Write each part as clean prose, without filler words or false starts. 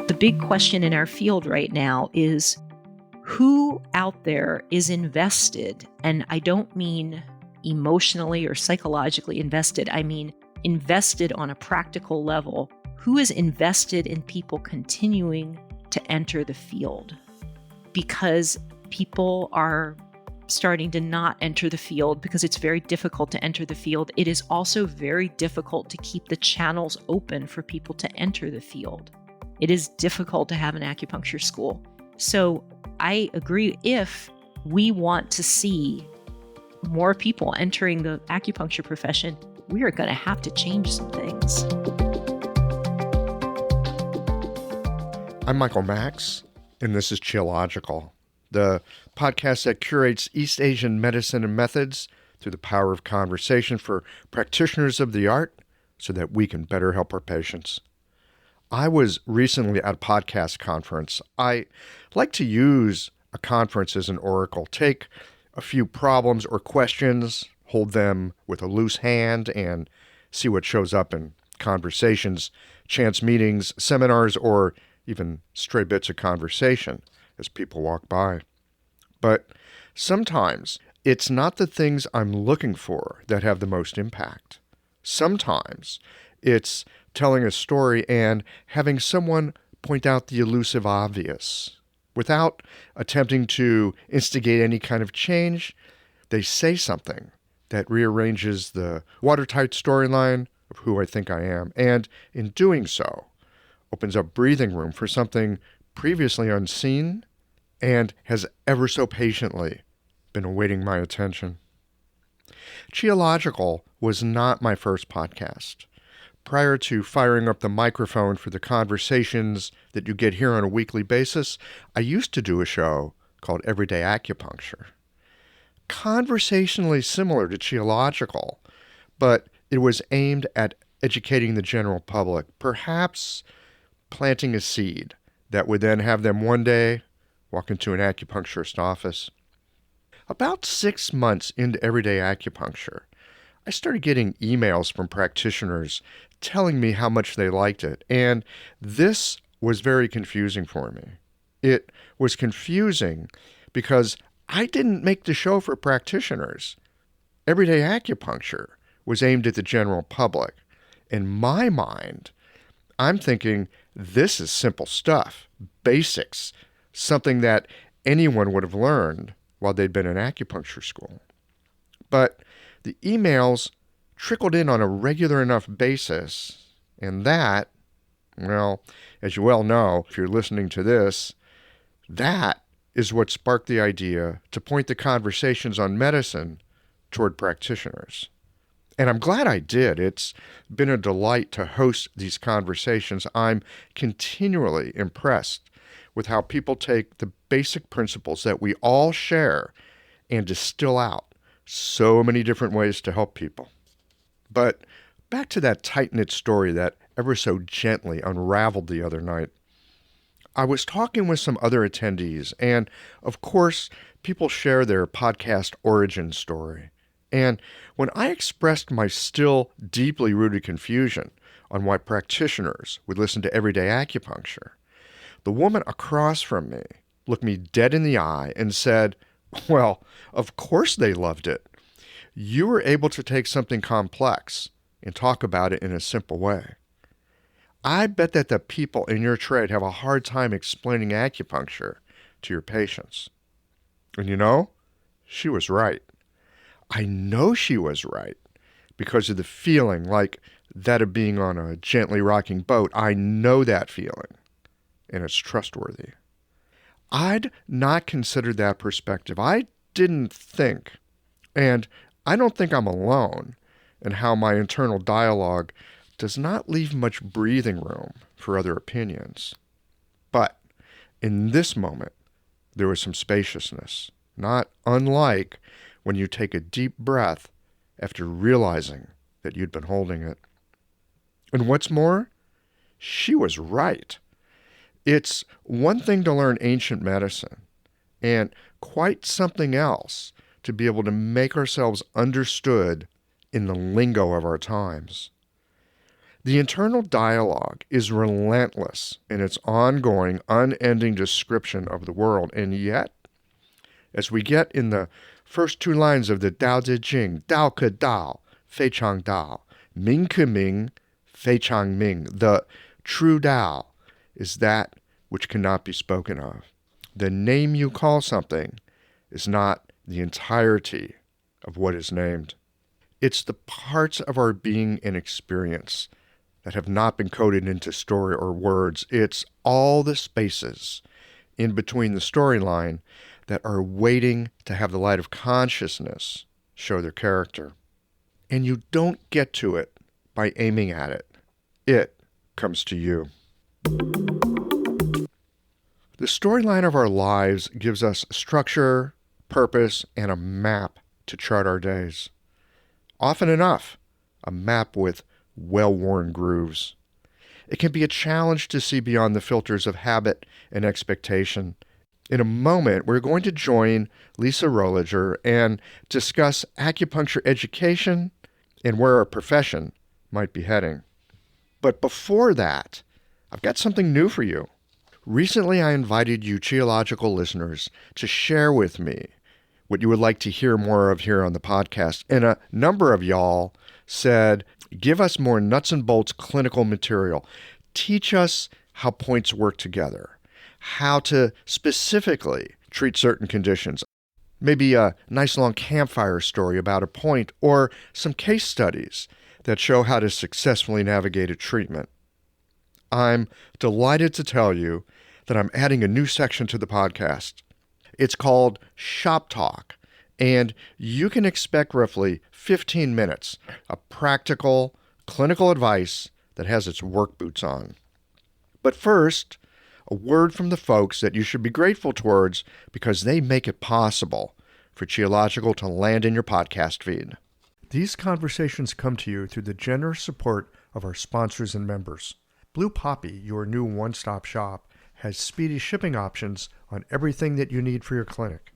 The big question in our field right now is who out there is invested, and I don't mean emotionally or psychologically invested, I mean invested on a practical level. Who is invested in people continuing to enter the field? Because people are starting to not enter the field because it's very difficult to enter the field. It is also very difficult to keep the channels open for people to enter the field. It is difficult to have an acupuncture school. So I agree, if we want to see more people entering the acupuncture profession, we are going to have to change some things. I'm Michael Max, and this is Qiological, the podcast that curates East Asian medicine and methods through the power of conversation for practitioners of the art so that we can better help our patients. I was recently at a podcast conference. I like to use a conference as an oracle, take a few problems or questions, hold them with a loose hand, and see what shows up in conversations, chance meetings, seminars, or even stray bits of conversation as people walk by. But sometimes it's not the things I'm looking for that have the most impact. Sometimes it's telling a story and having someone point out the elusive obvious. Without attempting to instigate any kind of change, they say something that rearranges the watertight storyline of who I think I am, and in doing so, opens up breathing room for something previously unseen and has ever so patiently been awaiting my attention. Qiological was not my first podcast. Prior to firing up the microphone for the conversations that you get here on a weekly basis, I used to do a show called Everyday Acupuncture. Conversationally similar to Qiological, but it was aimed at educating the general public, perhaps planting a seed that would then have them one day walk into an acupuncturist office. About 6 months into Everyday Acupuncture, I started getting emails from practitioners telling me how much they liked it, and this was very confusing for me. It was confusing because I didn't make the show for practitioners. Everyday Acupuncture was aimed at the general public. In my mind, I'm thinking this is simple stuff, basics, something that anyone would have learned while they'd been in acupuncture school. But the emails trickled in on a regular enough basis, and that, well, as you well know, if you're listening to this, that is what sparked the idea to point the conversations on medicine toward practitioners. And I'm glad I did. It's been a delight to host these conversations. I'm continually impressed with how people take the basic principles that we all share and distill out so many different ways to help people. But back to that tight-knit story that ever so gently unraveled the other night. I was talking with some other attendees, and of course, people share their podcast origin story. And when I expressed my still deeply rooted confusion on why practitioners would listen to Everyday Acupuncture, the woman across from me looked me dead in the eye and said, "Well, of course they loved it. You were able to take something complex and talk about it in a simple way. I bet that the people in your trade have a hard time explaining acupuncture to your patients." And you know, she was right. I know she was right because of the feeling like that of being on a gently rocking boat. I know that feeling, and it's trustworthy. I'd not considered that perspective. I didn't think, and I don't think I'm alone in how my internal dialogue does not leave much breathing room for other opinions. But in this moment, there was some spaciousness, not unlike when you take a deep breath after realizing that you'd been holding it. And what's more, she was right. It's one thing to learn ancient medicine, and quite something else to be able to make ourselves understood in the lingo of our times. The internal dialogue is relentless in its ongoing, unending description of the world, and yet, as we get in the first two lines of the Tao Te Ching, Dao ke Dao, Fei Chang Dao, Ming ke Ming, Fei Chang Ming, the true Tao is that which cannot be spoken of. The name you call something is not the entirety of what is named. It's the parts of our being and experience that have not been coded into story or words. It's all the spaces in between the storyline that are waiting to have the light of consciousness show their character. And you don't get to it by aiming at it. It comes to you. The storyline of our lives gives us structure, purpose, and a map to chart our days. Often enough, a map with well-worn grooves. It can be a challenge to see beyond the filters of habit and expectation. In a moment, we're going to join Lisa Rohleder and discuss acupuncture education and where our profession might be heading. But before that, I've got something new for you. Recently, I invited you Qiological listeners to share with me what you would like to hear more of here on the podcast. And a number of y'all said, give us more nuts and bolts clinical material. Teach us how points work together, how to specifically treat certain conditions. Maybe a nice long campfire story about a point or some case studies that show how to successfully navigate a treatment. I'm delighted to tell you that I'm adding a new section to the podcast. It's called Shop Talk, and you can expect roughly 15 minutes of practical, clinical advice that has its work boots on. But first, a word from the folks that you should be grateful towards because they make it possible for Qiological to land in your podcast feed. These conversations come to you through the generous support of our sponsors and members. Blue Poppy, your new one-stop shop, has speedy shipping options on everything that you need for your clinic.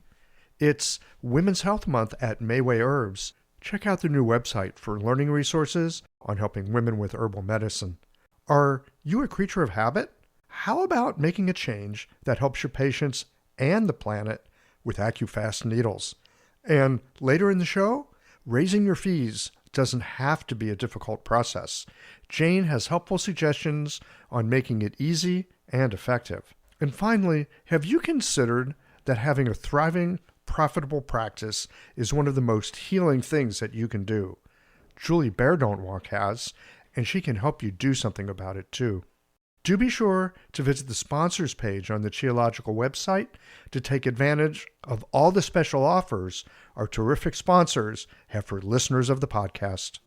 It's Women's Health Month at Mayway Herbs. Check out their new website for learning resources on helping women with herbal medicine. Are you a creature of habit? How about making a change that helps your patients and the planet with AcuFast needles? And later in the show, raising your fees doesn't have to be a difficult process. Jane has helpful suggestions on making it easy and effective. And finally, have you considered that having a thriving, profitable practice is one of the most healing things that you can do? Julie Bear Don't Walk has, and she can help you do something about it too. Do be sure to visit the sponsors page on the Qiological website to take advantage of all the special offers our terrific sponsors have for listeners of the podcast.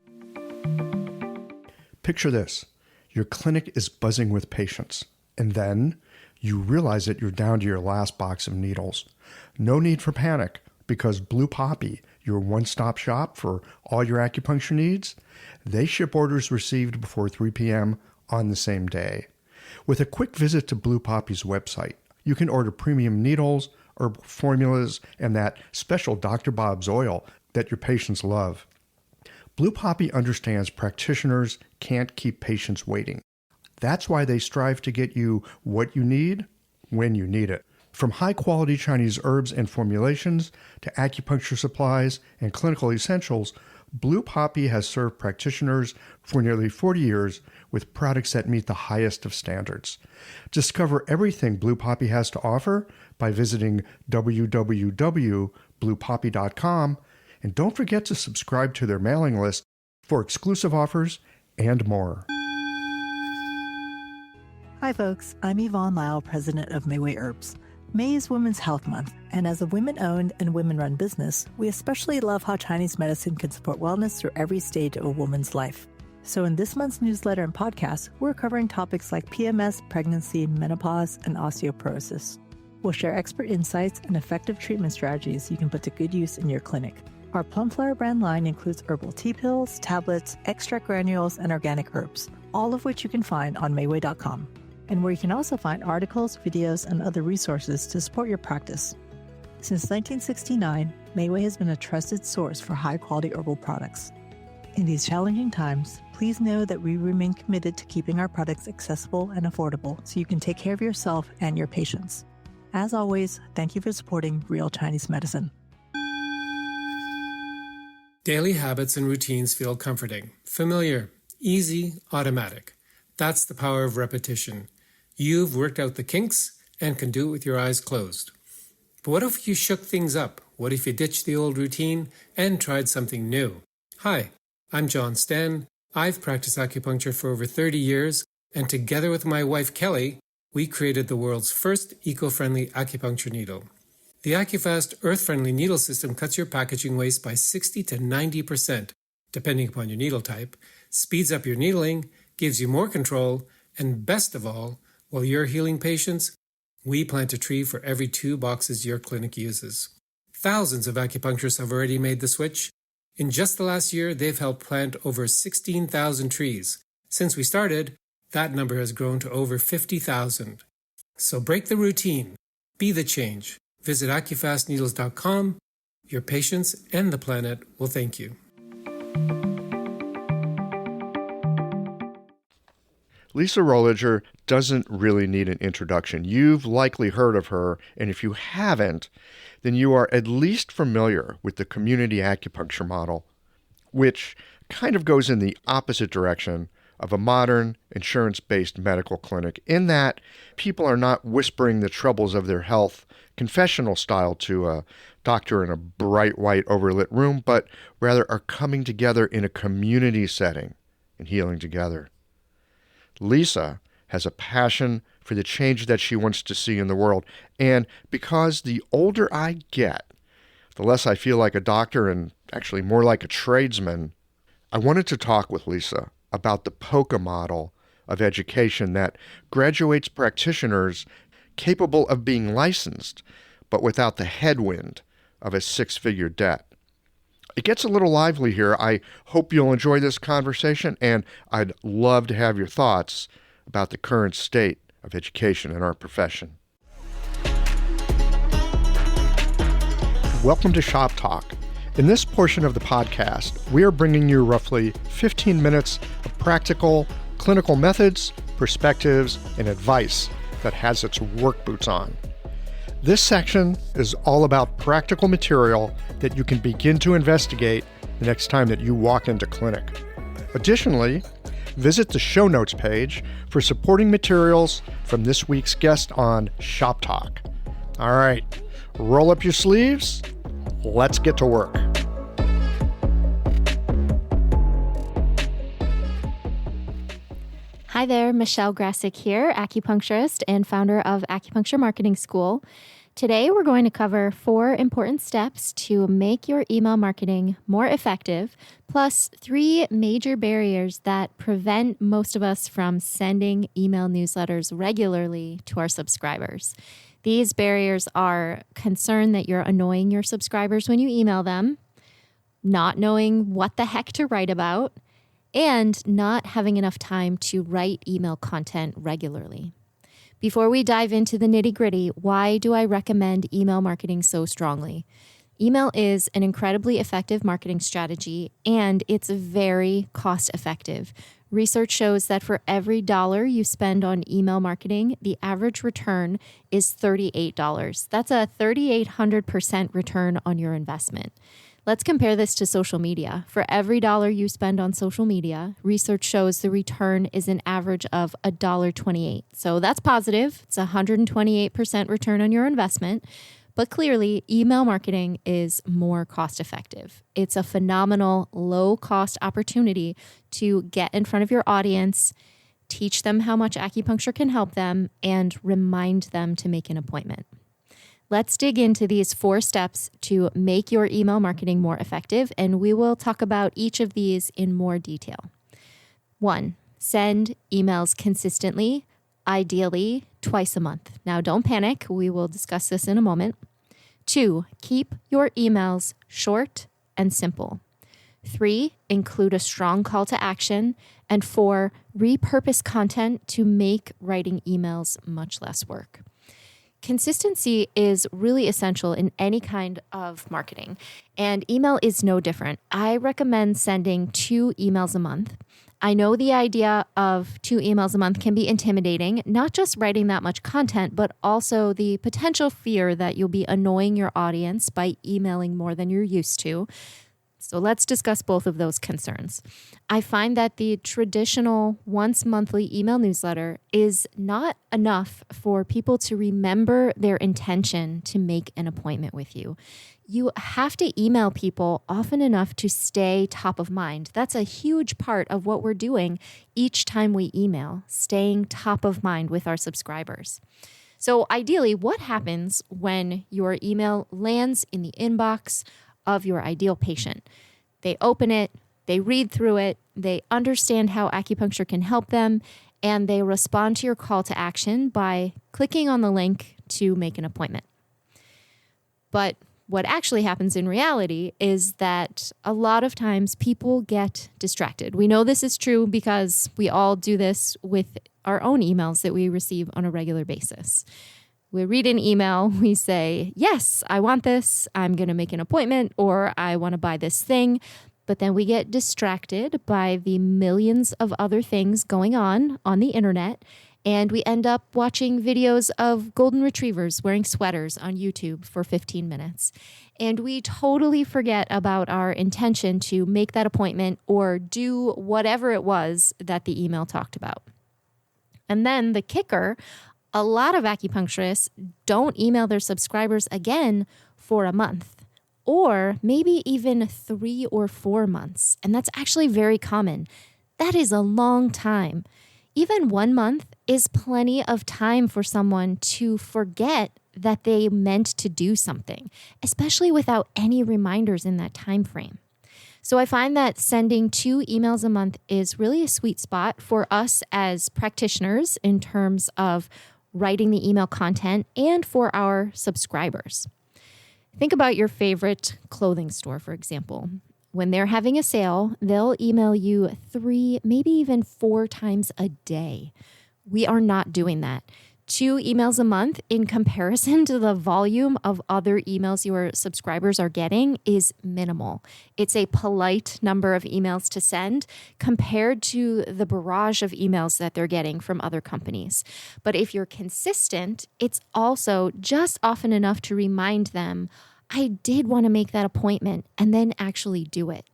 Picture this. Your clinic is buzzing with patients, and then you realize that you're down to your last box of needles. No need for panic, because Blue Poppy, your one-stop shop for all your acupuncture needs, they ship orders received before 3 p.m. on the same day. With a quick visit to Blue Poppy's website, you can order premium needles, herbal formulas, and that special Dr. Bob's oil that your patients love. Blue Poppy understands practitioners can't keep patients waiting. That's why they strive to get you what you need when you need it. From high-quality Chinese herbs and formulations to acupuncture supplies and clinical essentials, Blue Poppy has served practitioners for nearly 40 years with products that meet the highest of standards. Discover everything Blue Poppy has to offer by visiting www.bluepoppy.com, and don't forget to subscribe to their mailing list for exclusive offers and more. Hi folks, I'm Yvonne Lyle, president of Mayway Herbs. May is Women's Health Month, and as a women-owned and women-run business, we especially love how Chinese medicine can support wellness through every stage of a woman's life. So in this month's newsletter and podcast, we're covering topics like PMS, pregnancy, menopause, and osteoporosis. We'll share expert insights and effective treatment strategies you can put to good use in your clinic. Our Plumflower brand line includes herbal tea pills, tablets, extract granules, and organic herbs, all of which you can find on Mayway.com. And where you can also find articles, videos, and other resources to support your practice. Since 1969, Mayway has been a trusted source for high-quality herbal products. In these challenging times, please know that we remain committed to keeping our products accessible and affordable so you can take care of yourself and your patients. As always, thank you for supporting Real Chinese Medicine. Daily habits and routines feel comforting, familiar, easy, automatic. That's the power of repetition. You've worked out the kinks and can do it with your eyes closed. But what if you shook things up? What if you ditched the old routine and tried something new? Hi, I'm John Sten. I've practiced acupuncture for over 30 years, and together with my wife Kelly, we created the world's first eco-friendly acupuncture needle. The AcuFast earth-friendly needle system cuts your packaging waste by 60 to 90%, depending upon your needle type, speeds up your needling, gives you more control, and best of all, while you're healing patients, we plant a tree for every 2 boxes your clinic uses. Thousands of acupuncturists have already made the switch. In just the last year, they've helped plant over 16,000 trees. Since we started, that number has grown to over 50,000. So break the routine. Be the change. Visit AcuFastNeedles.com. Your patients and the planet will thank you. Lisa Rohleder doesn't really need an introduction. You've likely heard of her, and if you haven't, then you are at least familiar with the community acupuncture model, which kind of goes in the opposite direction of a modern insurance-based medical clinic, in that people are not whispering the troubles of their health confessional style to a doctor in a bright white overlit room, but rather are coming together in a community setting and healing together. Lisa has a passion for the change that she wants to see in the world, and because the older I get, the less I feel like a doctor and actually more like a tradesman, I wanted to talk with Lisa about the POCA model of education that graduates practitioners capable of being licensed, but without the headwind of a 6-figure debt. It gets a little lively here. I hope you'll enjoy this conversation, and I'd love to have your thoughts about the current state of education in our profession. Welcome to Shop Talk. In this portion of the podcast, we are bringing you roughly 15 minutes of practical, clinical methods, perspectives, and advice that has its work boots on. This section is all about practical material that you can begin to investigate the next time that you walk into clinic. Additionally, visit the show notes page for supporting materials from this week's guest on Shop Talk. All right, roll up your sleeves. Let's get to work. Hi there, Michelle Grassick here, acupuncturist and founder of Acupuncture Marketing School. Today, we're going to cover 4 important steps to make your email marketing more effective, plus 3 major barriers that prevent most of us from sending email newsletters regularly to our subscribers. These barriers are concern that you're annoying your subscribers when you email them, not knowing what the heck to write about, and not having enough time to write email content regularly. Before we dive into the nitty-gritty, why do I recommend email marketing so strongly? Email is an incredibly effective marketing strategy, and it's very cost-effective. Research shows that for every $1 you spend on email marketing, the average return is $38. That's a 3,800% return on your investment. Let's compare this to social media. For every $1 you spend on social media, research shows the return is an average of $1.28. So that's positive. It's a 128% return on your investment. But clearly, email marketing is more cost effective. It's a phenomenal low-cost opportunity to get in front of your audience, teach them how much acupuncture can help them, and remind them to make an appointment. Let's dig into these 4 steps to make your email marketing more effective, and we will talk about each of these in more detail. 1, send emails consistently, ideally twice a month. Now, don't panic. We will discuss this in a moment. 2, keep your emails short and simple. 3, include a strong call to action. And 4, repurpose content to make writing emails much less work. Consistency is really essential in any kind of marketing, and email is no different. I recommend sending 2 emails a month. I know the idea of 2 emails a month can be intimidating, not just writing that much content, but also the potential fear that you'll be annoying your audience by emailing more than you're used to. So let's discuss both of those concerns. I find that the traditional once monthly email newsletter is not enough for people to remember their intention to make an appointment with you. You have to email people often enough to stay top of mind. That's a huge part of what we're doing each time we email, staying top of mind with our subscribers. So ideally, what happens when your email lands in the inbox of your ideal patient? They open it, they read through it, they understand how acupuncture can help them, and they respond to your call to action by clicking on the link to make an appointment. But what actually happens in reality is that a lot of times people get distracted. We know this is true because we all do this with our own emails that we receive on a regular basis. We read an email, we say, yes, I want this, I'm going to make an appointment, or I want to buy this thing. But then we get distracted by the millions of other things going on the internet, and we end up watching videos of golden retrievers wearing sweaters on YouTube for 15 minutes. And we totally forget about our intention to make that appointment or do whatever it was that the email talked about. And then the kicker, a lot of acupuncturists don't email their subscribers again for a month, or maybe even 3 or 4 months. And that's actually very common. That is a long time. Even 1 month is plenty of time for someone to forget that they meant to do something, especially without any reminders in that time frame. So I find that sending 2 emails a month is really a sweet spot for us as practitioners in terms of writing the email content and for our subscribers. Think about your favorite clothing store, for example. When they're having a sale, they'll email you 3, maybe even 4 times a day. We are not doing that. 2 emails a month in comparison to the volume of other emails your subscribers are getting is minimal. It's a polite number of emails to send compared to the barrage of emails that they're getting from other companies. But if you're consistent, it's also just often enough to remind them, I did want to make that appointment, and then actually do it.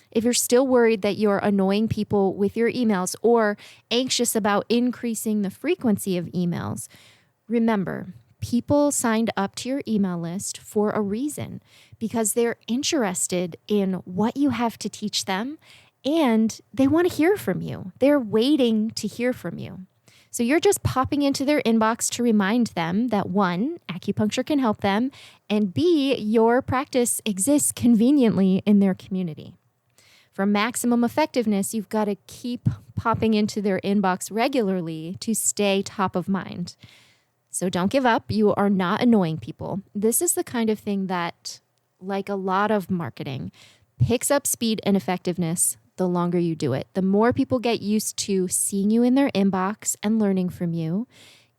If you're still worried that you're annoying people with your emails or anxious about increasing the frequency of emails, remember, people signed up to your email list for a reason, because they're interested in what you have to teach them and they want to hear from you. They're waiting to hear from you. So you're just popping into their inbox to remind them that 1, acupuncture can help them, and B, your practice exists conveniently in their community. For maximum effectiveness, you've got to keep popping into their inbox regularly to stay top of mind. So don't give up. You are not annoying people. This is the kind of thing that, like a lot of marketing, picks up speed and effectiveness the longer you do it. The more people get used to seeing you in their inbox and learning from you,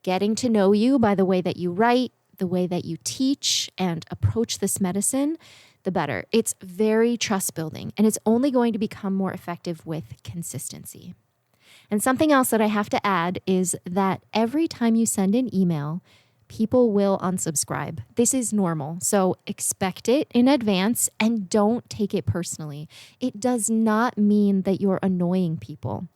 getting to know you by the way that you write, the way that you teach and approach this medicine, the better. It's very trust building, and it's only going to become more effective with consistency. And something else that I have to add is that every time you send an email, people will unsubscribe. This is normal, so expect it in advance and don't take it personally. It does not mean that you're annoying people.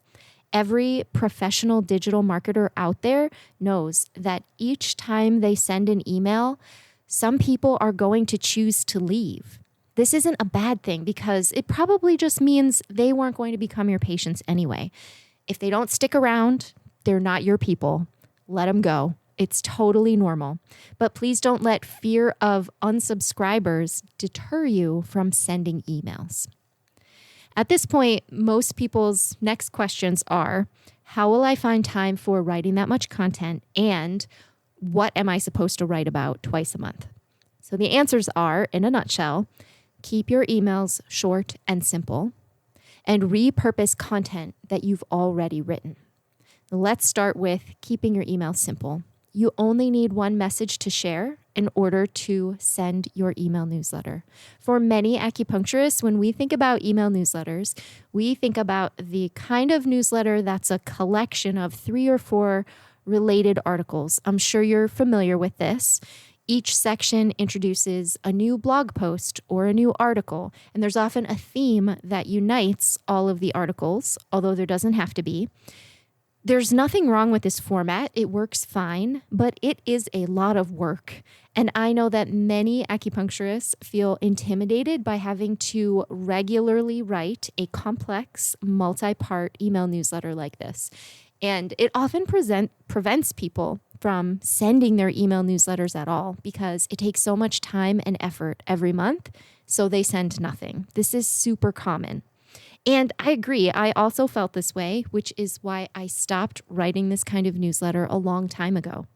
Every professional digital marketer out there knows that each time they send an email, some people are going to choose to leave. This isn't a bad thing because it probably just means they weren't going to become your patients anyway. If they don't stick around, they're not your people. Let them go. It's totally normal. But please don't let fear of unsubscribers deter you from sending emails. At this point, most people's next questions are, how will I find time for writing that much content? And what am I supposed to write about twice a month? So the answers are, in a nutshell, keep your emails short and simple, and repurpose content that you've already written. Let's start with keeping your email simple. you only need one message to share in order to send your email newsletter. For many acupuncturists, when we think about email newsletters, we think about the kind of newsletter that's a collection of 3 or 4 related articles. I'm sure you're familiar with this. Each section introduces a new blog post or a new article, and there's often a theme that unites all of the articles, although there doesn't have to be. There's nothing wrong with this format. It works fine, but it is a lot of work. And I know that many acupuncturists feel intimidated by having to regularly write a complex, multi-part email newsletter like this. And it often prevents people from sending their email newsletters at all because it takes so much time and effort every month, so they send nothing. This is super common. And I agree. I also felt this way, which is why I stopped writing this kind of newsletter a long time ago.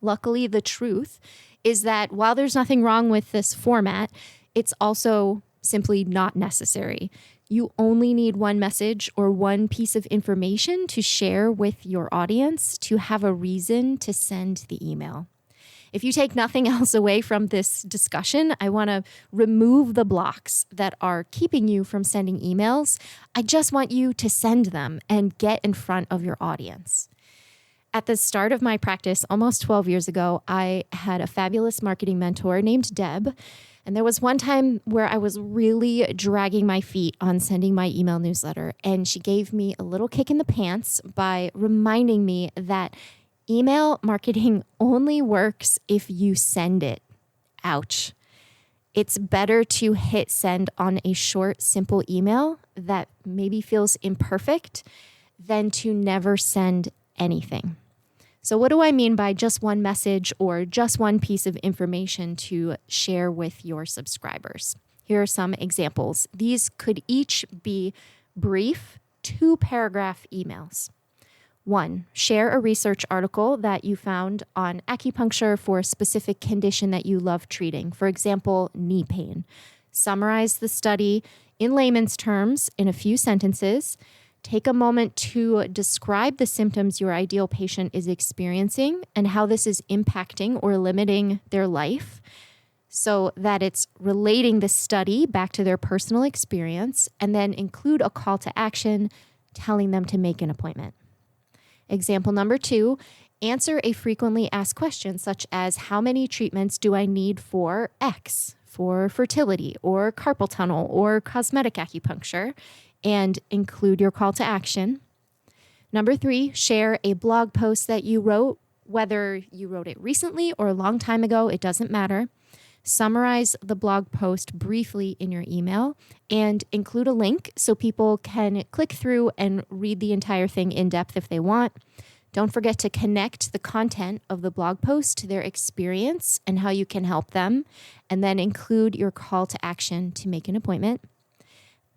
Luckily, the truth is that while there's nothing wrong with this format, it's also simply not necessary. You only need one message or one piece of information to share with your audience to have a reason to send the email. If you take nothing else away from this discussion, I want to remove the blocks that are keeping you from sending emails. I just want you to send them and get in front of your audience. At the start of my practice, almost 12 years ago, I had a fabulous marketing mentor named Deb. And there was one time where I was really dragging my feet on sending my email newsletter. And she gave me a little kick in the pants by reminding me that email marketing only works if you send it. Ouch. It's better to hit send on a short, simple email that maybe feels imperfect than to never send anything. So what do I mean by just one message or just one piece of information to share with your subscribers? Here are some examples. These could each be brief 2-paragraph emails. 1, share a research article that you found on acupuncture for a specific condition that you love treating. For example, knee pain. Summarize the study in layman's terms in a few sentences. Take a moment to describe the symptoms your ideal patient is experiencing and how this is impacting or limiting their life so that it's relating the study back to their personal experience, and then include a call to action telling them to make an appointment. Example number 2, answer a frequently asked question such as how many treatments do I need for X, for fertility or carpal tunnel or cosmetic acupuncture, and include your call to action. Number 3, share a blog post that you wrote, whether you wrote it recently or a long time ago, it doesn't matter. Summarize the blog post briefly in your email and include a link so people can click through and read the entire thing in depth if they want. Don't forget to connect the content of the blog post to their experience and how you can help them, and then include your call to action to make an appointment.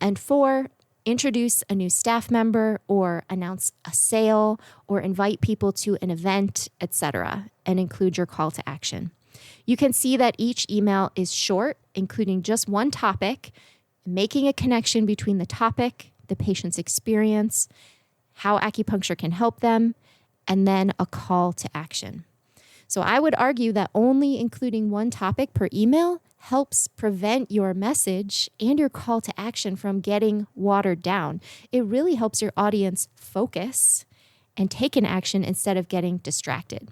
And 4, introduce a new staff member or announce a sale or invite people to an event, etc., and include your call to action. You can see that each email is short, including just one topic, making a connection between the topic, the patient's experience, how acupuncture can help them, and then a call to action. So I would argue that only including one topic per email helps prevent your message and your call to action from getting watered down. It really helps your audience focus and take an action instead of getting distracted.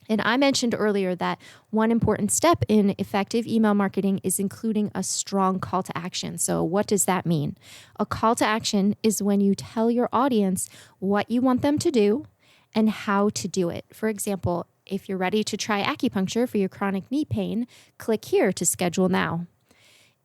And I mentioned earlier that one important step in effective email marketing is including a strong call to action. So what does that mean? A call to action is when you tell your audience what you want them to do and how to do it. For example, if you're ready to try acupuncture for your chronic knee pain, click here to schedule now.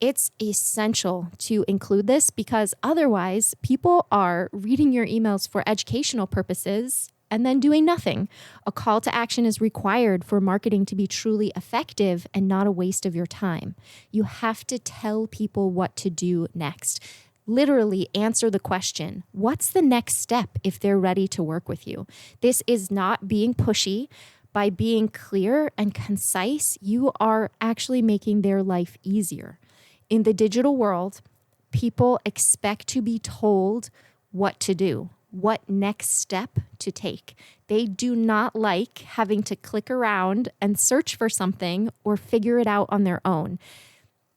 It's essential to include this because otherwise people are reading your emails for educational purposes and then doing nothing. A call to action is required for marketing to be truly effective and not a waste of your time. You have to tell people what to do next. Literally answer the question, what's the next step if they're ready to work with you? This is not being pushy. By being clear and concise, you are actually making their life easier. In the digital world, people expect to be told what to do. what next step to take. They do not like having to click around and search for something or figure it out on their own.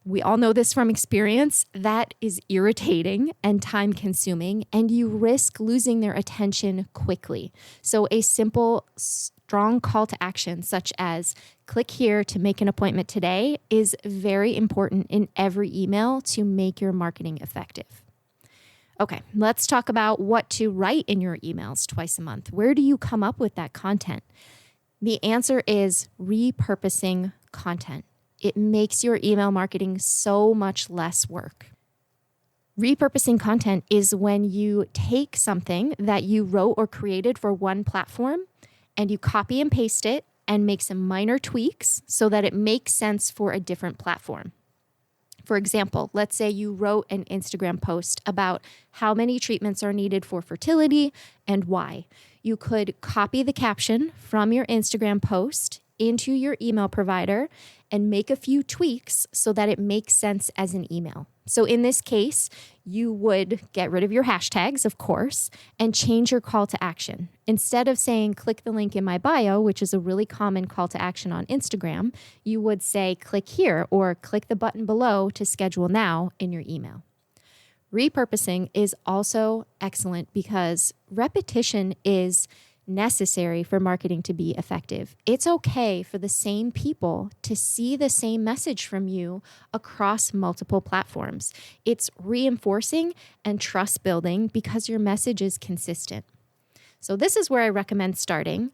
We all know this from experience. That is irritating and time consuming, and you risk losing their attention quickly. So a simple, strong call to action, such as click here to make an appointment today, is very important in every email to make your marketing effective. Okay, let's talk about what to write in your emails twice a month. Where do you come up with that content? The answer is repurposing content. It makes your email marketing so much less work. Repurposing content is when you take something that you wrote or created for one platform and you copy and paste it and make some minor tweaks so that it makes sense for a different platform. For example, let's say you wrote an Instagram post about how many treatments are needed for fertility and why. You could copy the caption from your Instagram post into your email provider and make a few tweaks so that it makes sense as an email. So in this case, you would get rid of your hashtags, of course, and change your call to action. Instead of saying, click the link in my bio, which is a really common call to action on Instagram, you would say, click here or click the button below to schedule now in your email. Repurposing is also excellent because repetition is necessary for marketing to be effective. It's okay for the same people to see the same message from you across multiple platforms. It's reinforcing and trust building because your message is consistent. So this is where I recommend starting.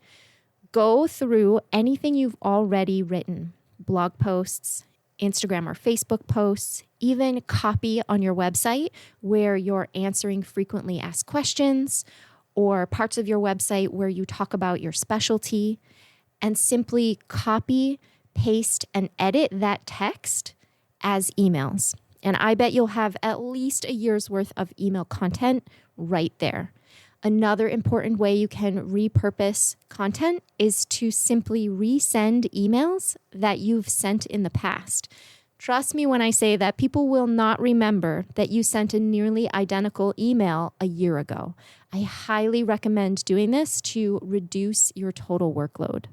Go through anything you've already written, blog posts, Instagram or Facebook posts, even copy on your website where you're answering frequently asked questions, or parts of your website where you talk about your specialty, and simply copy, paste, and edit that text as emails. And I bet you'll have at least a year's worth of email content right there. Another important way you can repurpose content is to simply resend emails that you've sent in the past. Trust me when I say that people will not remember that you sent a nearly identical email a year ago. I highly recommend doing this to reduce your total workload.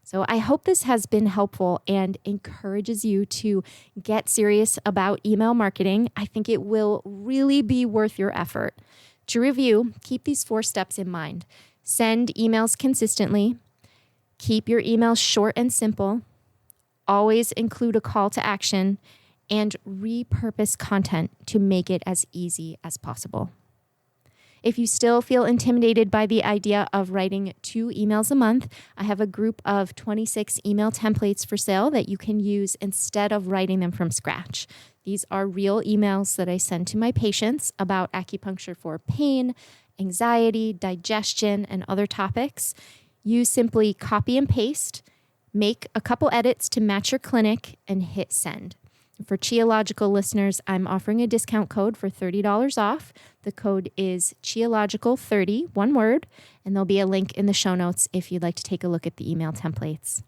So I hope this has been helpful and encourages you to get serious about email marketing. I think it will really be worth your effort. To review, keep these 4 steps in mind. Send emails consistently. Keep your emails short and simple. Always include a call to action, and repurpose content to make it as easy as possible. If you still feel intimidated by the idea of writing 2 emails a month, I have a group of 26 email templates for sale that you can use instead of writing them from scratch. These are real emails that I send to my patients about acupuncture for pain, anxiety, digestion, and other topics. You simply copy and paste, make a couple edits to match your clinic, and hit send. For Qiological listeners, I'm offering a discount code for $30 off. The code is Qiological30, one word, and there'll be a link in the show notes if you'd like to take a look at the email templates.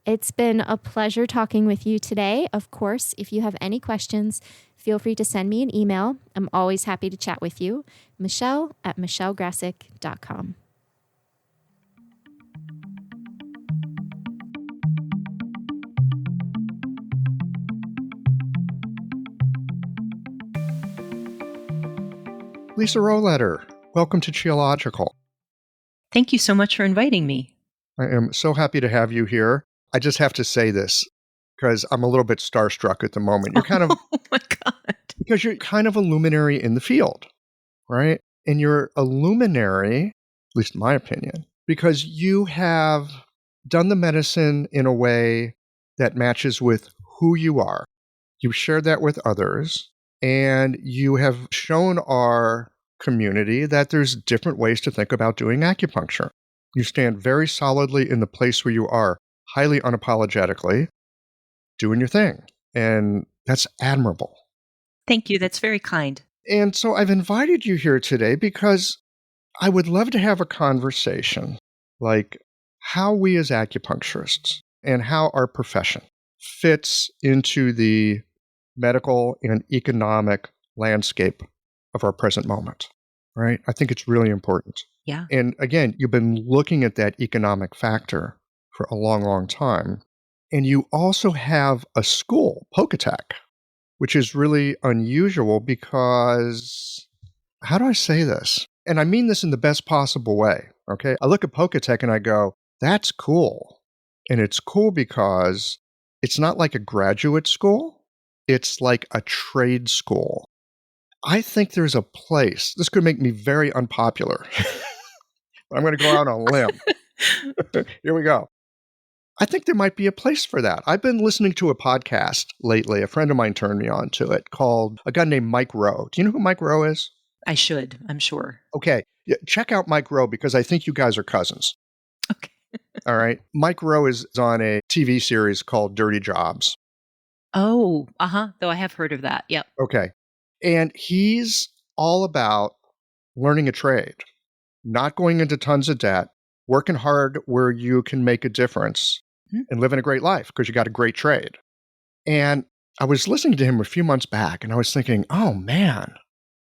It's been a pleasure talking with you today. Of course, if you have any questions, feel free to send me an email. I'm always happy to chat with you. Michelle@michellegrassick.com. Lisa Rohleder, welcome to Qiological. Thank you so much for inviting me. I am so happy to have you here. I just have to say this because I'm a little bit starstruck at the moment. You're kind of Oh my God. because you're kind of a luminary in the field, right? And you're a luminary, at least in my opinion, because you have done the medicine in a way that matches with who you are. You've shared that with others, and you have shown our community that there's different ways to think about doing acupuncture. You stand very solidly in the place where you are, highly unapologetically, doing your thing. And that's admirable. Thank you. That's very kind. And so I've invited you here today because I would love to have a conversation like how we as acupuncturists and how our profession fits into the medical and economic landscape of our present moment, right? I think it's really important. Yeah. And again, you've been looking at that economic factor for a long, long time. And you also have a school, Pocatec, which is really unusual because, how do I say this? And I mean this in the best possible way, okay? I look at Pocatec and I go, that's cool. And it's cool because it's not like a graduate school. It's like a trade school. I think there's a place, this could make me very unpopular. I'm going to go out on a limb. Here we go. I think there might be a place for that. I've been listening to a podcast lately. A friend of mine turned me on to it called a guy named Mike Rowe. Do you know who Mike Rowe is? I should, I'm sure. Okay. Yeah, check out Mike Rowe because I think you guys are cousins. Okay. All right. Mike Rowe is on a TV series called Dirty Jobs. Oh, though I have heard of that. Yep. Okay. And he's all about learning a trade, not going into tons of debt, working hard where you can make a difference and living a great life because you got a great trade. And I was listening to him a few months back and I was thinking, oh man,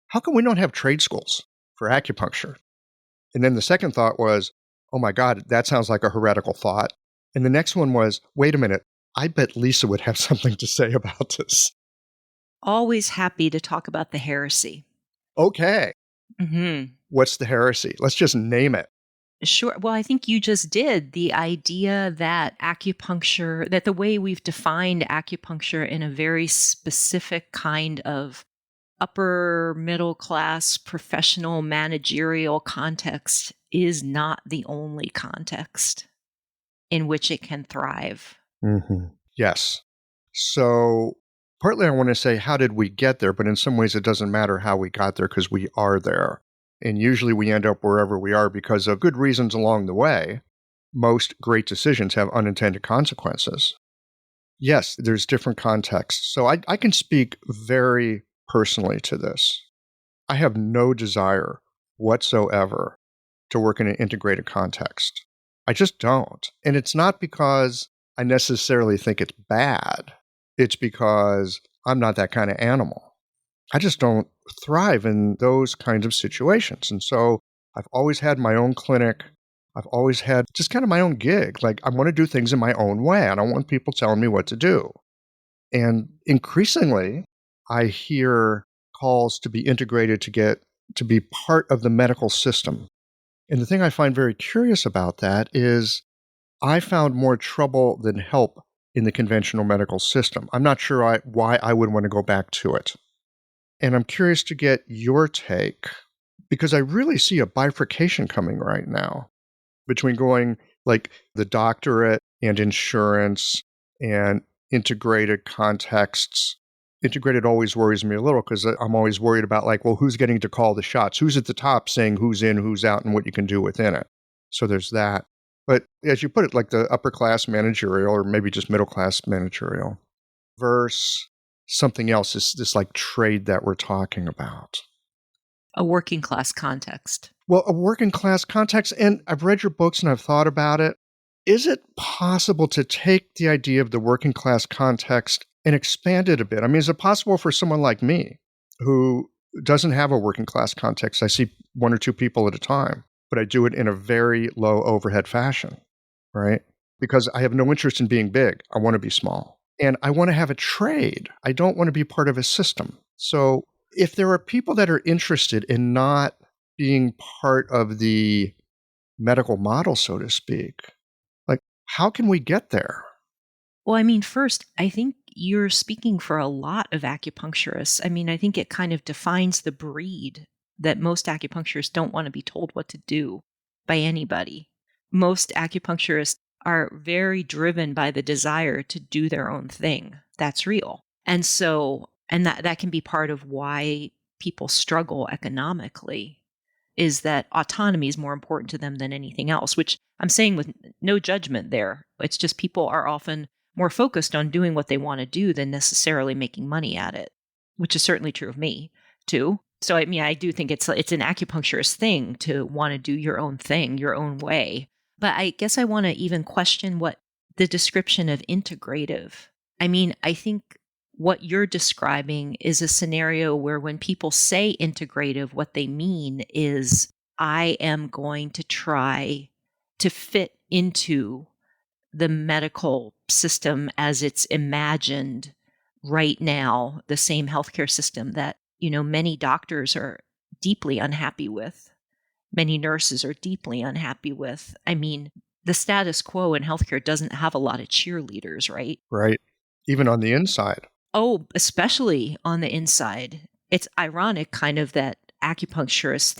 how come we don't have trade schools for acupuncture? And then the second thought was, oh my God, that sounds like a heretical thought. And the next one was, wait a minute, I bet Lisa would have something to say about this. Always happy to talk about the heresy. Okay. Mm-hmm. What's the heresy? Let's just name it. Sure. Well, I think you just did. The idea that acupuncture, that the way we've defined acupuncture in a very specific kind of upper middle class professional managerial context is not the only context in which it can thrive. Mm-hmm. Yes. So partly I want to say, how did we get there? But in some ways, it doesn't matter how we got there because we are there. And usually we end up wherever we are because of good reasons along the way. Most great decisions have unintended consequences. Yes, there's different contexts. So I can speak very personally to this. I have no desire whatsoever to work in an integrated context. I just don't. And it's not because I necessarily think it's bad. It's because I'm not that kind of animal. I just don't thrive in those kinds of situations. And so I've always had my own clinic. I've always had just kind of my own gig. Like I want to do things in my own way. I don't want people telling me what to do. And increasingly, I hear calls to be integrated to be part of the medical system. And the thing I find very curious about that is I found more trouble than help in the conventional medical system. I'm not sure why I would want to go back to it. And I'm curious to get your take, because I really see a bifurcation coming right now between going like the doctorate and insurance and integrated contexts. Integrated always worries me a little because I'm always worried about like, well, who's getting to call the shots? Who's at the top saying who's in, who's out, and what you can do within it? So there's that. But as you put it, like the upper class managerial or maybe just middle class managerial versus something else, is this like trade that we're talking about. A working class context. Well, a working class context, and I've read your books and I've thought about it. Is it possible to take the idea of the working class context and expand it a bit? I mean, is it possible for someone like me who doesn't have a working class context? I see one or two people at a time, but I do it in a very low overhead fashion, right? Because I have no interest in being big. I want to be small. And I want to have a trade. I don't want to be part of a system. So if there are people that are interested in not being part of the medical model, so to speak, like how can we get there? Well, I mean, first, I think you're speaking for a lot of acupuncturists. I mean, I think it kind of defines the breed that most acupuncturists don't want to be told what to do by anybody. Most acupuncturists are very driven by the desire to do their own thing. That's real. And so, and that can be part of why people struggle economically, is that autonomy is more important to them than anything else, which I'm saying with no judgment there. It's just people are often more focused on doing what they want to do than necessarily making money at it, which is certainly true of me too. So I mean, I do think it's an acupuncturist thing to want to do your own thing, your own way. But I guess I want to even question what the description of integrative. I mean, I think what you're describing is a scenario where when people say integrative, what they mean is I am going to try to fit into the medical system as it's imagined right now, the same healthcare system that, many doctors are deeply unhappy with, many nurses are deeply unhappy with. I mean, the status quo in healthcare doesn't have a lot of cheerleaders, right? Right. Even on the inside. Oh, especially on the inside. It's ironic kind of that some acupuncturists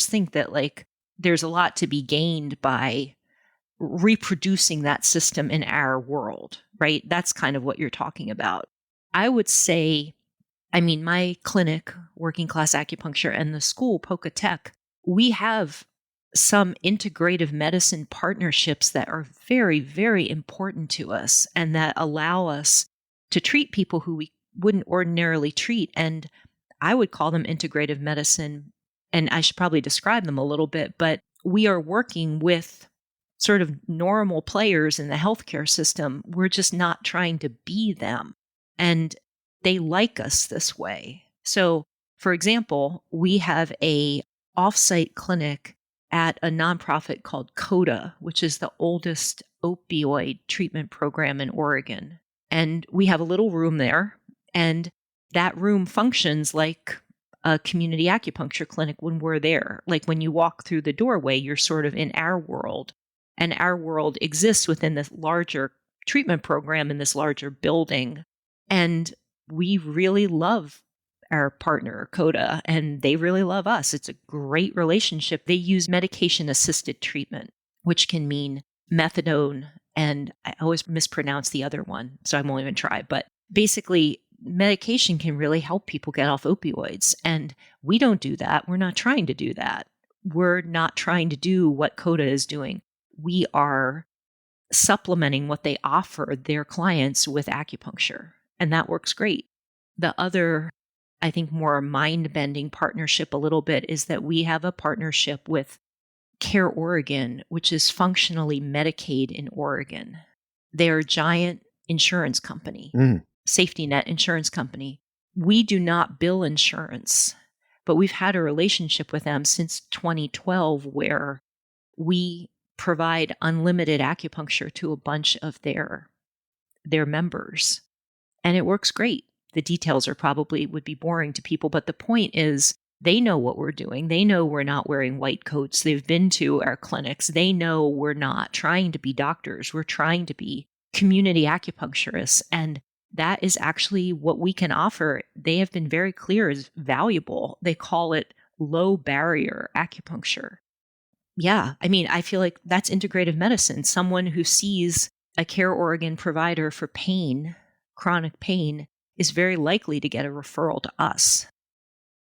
think that like there's a lot to be gained by reproducing that system in our world, right? That's kind of what you're talking about. I would say, my clinic, Working Class Acupuncture, and the school, Poca Tech, we have some integrative medicine partnerships that are very, very important to us and that allow us to treat people who we wouldn't ordinarily treat. And I would call them integrative medicine, and I should probably describe them a little bit, but we are working with sort of normal players in the healthcare system. We're just not trying to be them. And they like us this way. So, for example, we have a offsite clinic at a nonprofit called CODA, which is the oldest opioid treatment program in Oregon. And we have a little room there, and that room functions like a community acupuncture clinic when we're there. Like when you walk through the doorway, you're sort of in our world, and our world exists within this larger treatment program in this larger building. And we really love our partner, CODA, and they really love us. It's a great relationship. They use medication-assisted treatment, which can mean methadone, and I always mispronounce the other one, so I won't even try. But basically, medication can really help people get off opioids, and we don't do that. We're not trying to do that. We're not trying to do what CODA is doing. We are supplementing what they offer their clients with acupuncture, and that works great. The other, I think, more mind-bending partnership a little bit is that we have a partnership with Care Oregon, which is functionally Medicaid in Oregon. They're a giant insurance company, safety net insurance company. We do not bill insurance, but we've had a relationship with them since 2012 where we provide unlimited acupuncture to a bunch of their members. And it works great. The details would be boring to people, but the point is they know what we're doing. They know we're not wearing white coats. They've been to our clinics. They know we're not trying to be doctors. We're trying to be community acupuncturists. And that is actually what we can offer. They have been very clear is valuable. They call it low barrier acupuncture. Yeah, I feel like that's integrative medicine. Someone who sees a Care Oregon provider for pain, chronic pain, is very likely to get a referral to us.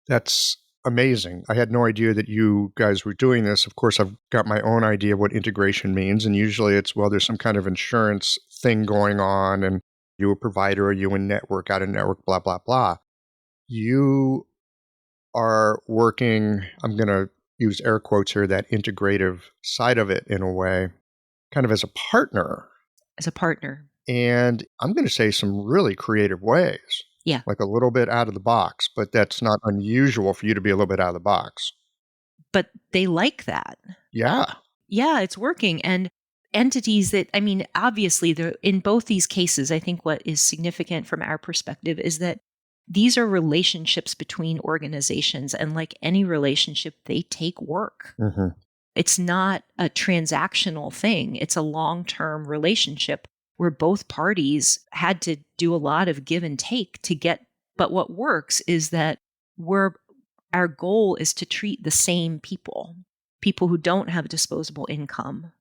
That's amazing. I had no idea that you guys were doing this. Of course, I've got my own idea of what integration means. And usually it's, well, there's some kind of insurance thing going on and you a provider, or you a network, out of network, blah, blah, blah. You are working, I'm going to use air quotes here, that integrative side of it in a way, kind of as a partner. As a partner. And I'm going to say some really creative ways. Yeah. Like a little bit out of the box, but that's not unusual for you to be a little bit out of the box. But they like that. Yeah. Yeah, it's working. And entities that, obviously, in both these cases, I think what is significant from our perspective is that these are relationships between organizations. And like any relationship, they take work. Mm-hmm. It's not a transactional thing. It's a long-term relationship where both parties had to do a lot of give and take to get. But what works is that our goal is to treat the same people who don't have disposable income,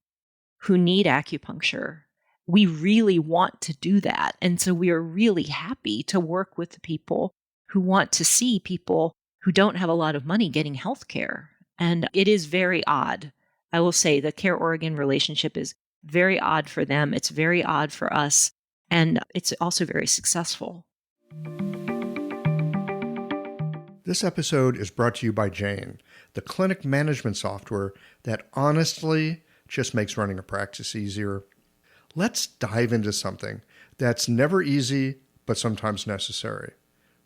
who need acupuncture. We really want to do that. And so we are really happy to work with the people who want to see people who don't have a lot of money getting health care. And it is very odd. I will say the Care Oregon relationship is very odd for them. It's very odd for us. And it's also very successful. This episode is brought to you by Jane, the clinic management software that honestly just makes running a practice easier. Let's dive into something that's never easy, but sometimes necessary.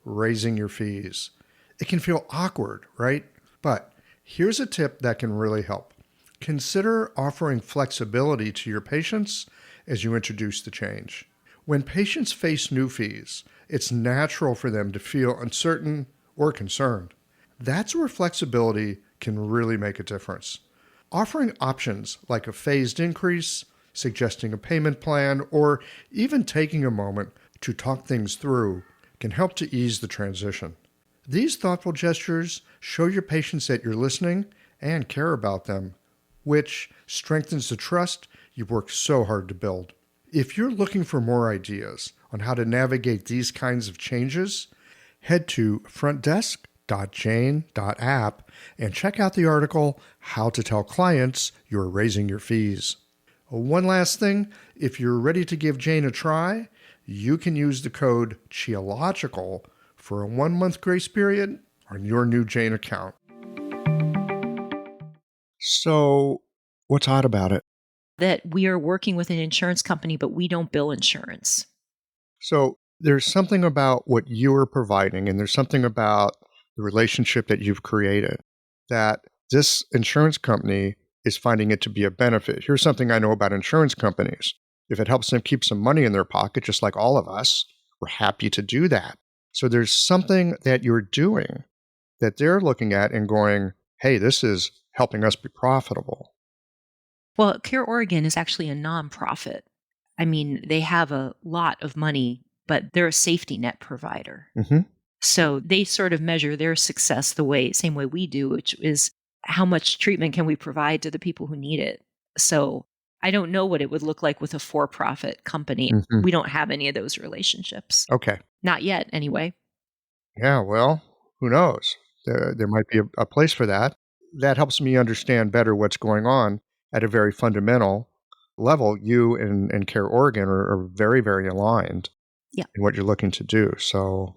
Raising your fees. It can feel awkward, right? But here's a tip that can really help. Consider offering flexibility to your patients as you introduce the change. When patients face new fees, it's natural for them to feel uncertain or concerned. That's where flexibility can really make a difference. Offering options like a phased increase, suggesting a payment plan, or even taking a moment to talk things through can help to ease the transition. These thoughtful gestures show your patients that you're listening and care about them, which strengthens the trust you've worked so hard to build. If you're looking for more ideas on how to navigate these kinds of changes, head to frontdesk.jane.app and check out the article, How to Tell Clients You're Raising Your Fees. One last thing, if you're ready to give Jane a try, you can use the code CHEOLOGICAL for a 1-month grace period on your new Jane account. So, what's odd about it? That we are working with an insurance company, but we don't bill insurance. So, there's something about what you are providing, and there's something about the relationship that you've created that this insurance company is finding it to be a benefit. Here's something I know about insurance companies. If it helps them keep some money in their pocket, just like all of us, we're happy to do that. So there's something that you're doing that they're looking at and going, hey, this is helping us be profitable. Well, Care Oregon is actually a nonprofit. I mean, they have a lot of money, but they're a safety net provider. Mm-hmm. So they sort of measure their success same way we do, which is how much treatment can we provide to the people who need it. So I don't know what it would look like with a for-profit company. Mm-hmm. We don't have any of those relationships. Okay. Not yet, anyway. Yeah, well, who knows? There might be a place for that. That helps me understand better what's going on at a very fundamental level. You and Care Oregon are very, very aligned in what you're looking to do. So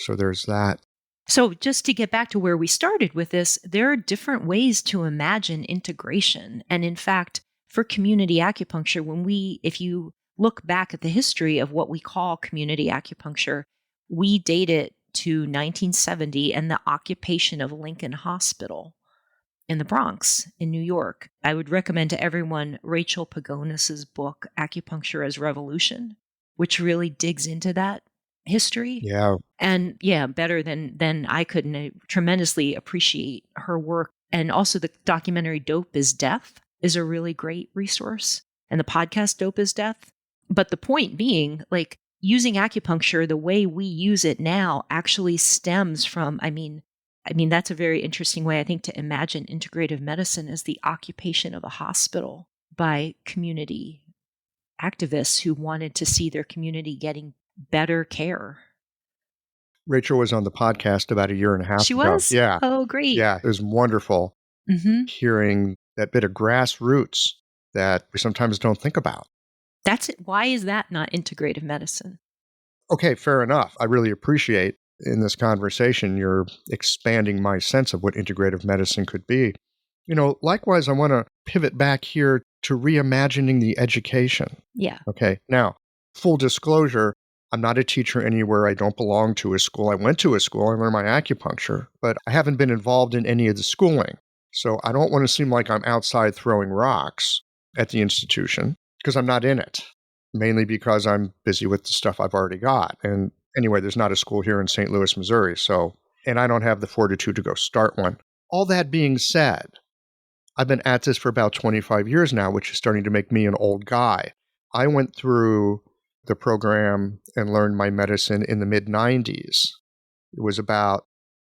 there's that. So just to get back to where we started with this, there are different ways to imagine integration. And in fact, for community acupuncture, if you look back at the history of what we call community acupuncture, we date it to 1970 and the occupation of Lincoln Hospital in the Bronx in New York. I would recommend to everyone Rachel Pagonis's book, Acupuncture as Revolution, which really digs into that history. Yeah. And better than I could. And I tremendously appreciate her work. And also the documentary Dope is Death is a really great resource. And the podcast Dope is Death. But the point being, like, using acupuncture the way we use it now actually stems from, I mean, that's a very interesting way, I think, to imagine integrative medicine as the occupation of a hospital by community activists who wanted to see their community getting better care. Rachel was on the podcast about a year and a half She ago. was? Yeah. Oh, great. Yeah, it was wonderful hearing that bit of grassroots that we sometimes don't think about. That's it. Why is that not integrative medicine? Okay, fair enough. I really appreciate in this conversation you're expanding my sense of what integrative medicine could be. Likewise, I want to pivot back here to reimagining the education. Yeah. Okay, now, full disclosure, I'm not a teacher anywhere. I don't belong to a school. I went to a school. I learned my acupuncture, but I haven't been involved in any of the schooling. So I don't want to seem like I'm outside throwing rocks at the institution because I'm not in it, mainly because I'm busy with the stuff I've already got. And anyway, there's not a school here in St. Louis, Missouri. And I don't have the fortitude to go start one. All that being said, I've been at this for about 25 years now, which is starting to make me an old guy. I went through the program and learned my medicine in the mid-90s. It was about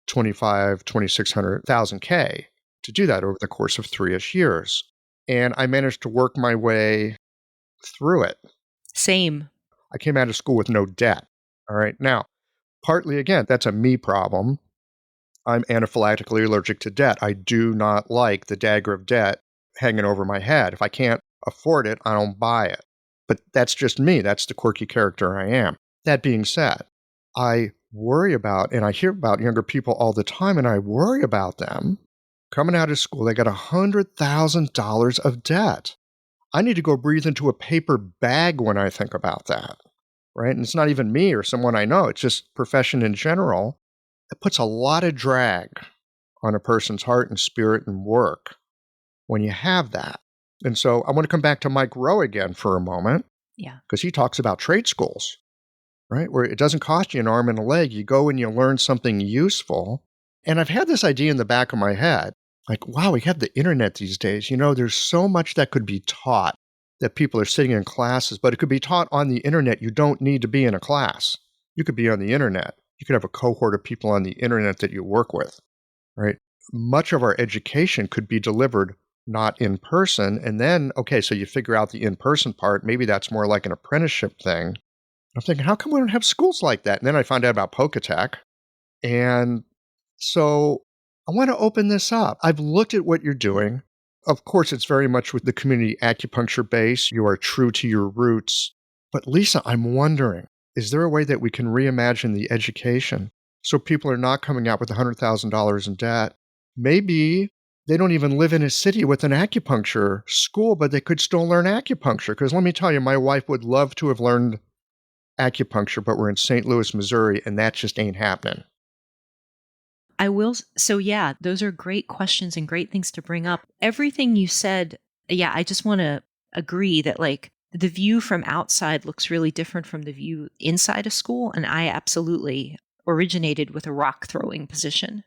2,600,000 K to do that over the course of 3-ish years. And I managed to work my way through it. Same. I came out of school with no debt. All right. Now, partly, again, that's a me problem. I'm anaphylactically allergic to debt. I do not like the dagger of debt hanging over my head. If I can't afford it, I don't buy it. But that's just me. That's the quirky character I am. That being said, I worry about, and I hear about younger people all the time, and I worry about them coming out of school. They got $100,000 of debt. I need to go breathe into a paper bag when I think about that. right? And it's not even me or someone I know, it's just profession in general. It puts a lot of drag on a person's heart and spirit and work when you have that. And so I want to come back to Mike Rowe again for a moment. Yeah. Because he talks about trade schools, right? Where it doesn't cost you an arm and a leg. You go and you learn something useful. And I've had this idea in the back of my head, like, wow, we have the internet these days. There's so much that could be taught that people are sitting in classes, but it could be taught on the internet. You don't need to be in a class. You could be on the internet. You could have a cohort of people on the internet that you work with, right? Much of our education could be delivered not in person. And then, okay, so you figure out the in-person part. Maybe that's more like an apprenticeship thing. I'm thinking, how come we don't have schools like that? And then I found out about Pocatech. And so I want to open this up. I've looked at what you're doing. Of course, it's very much with the community acupuncture base. You are true to your roots. But Lisa, I'm wondering, is there a way that we can reimagine the education so people are not coming out with $100,000 in debt? Maybe they don't even live in a city with an acupuncture school, but they could still learn acupuncture. Because let me tell you, my wife would love to have learned acupuncture, but we're in St. Louis, Missouri, and that just ain't happening. I will. So yeah, those are great questions and great things to bring up. Everything you said, yeah, I just want to agree that like the view from outside looks really different from the view inside a school. And I absolutely originated with a rock throwing position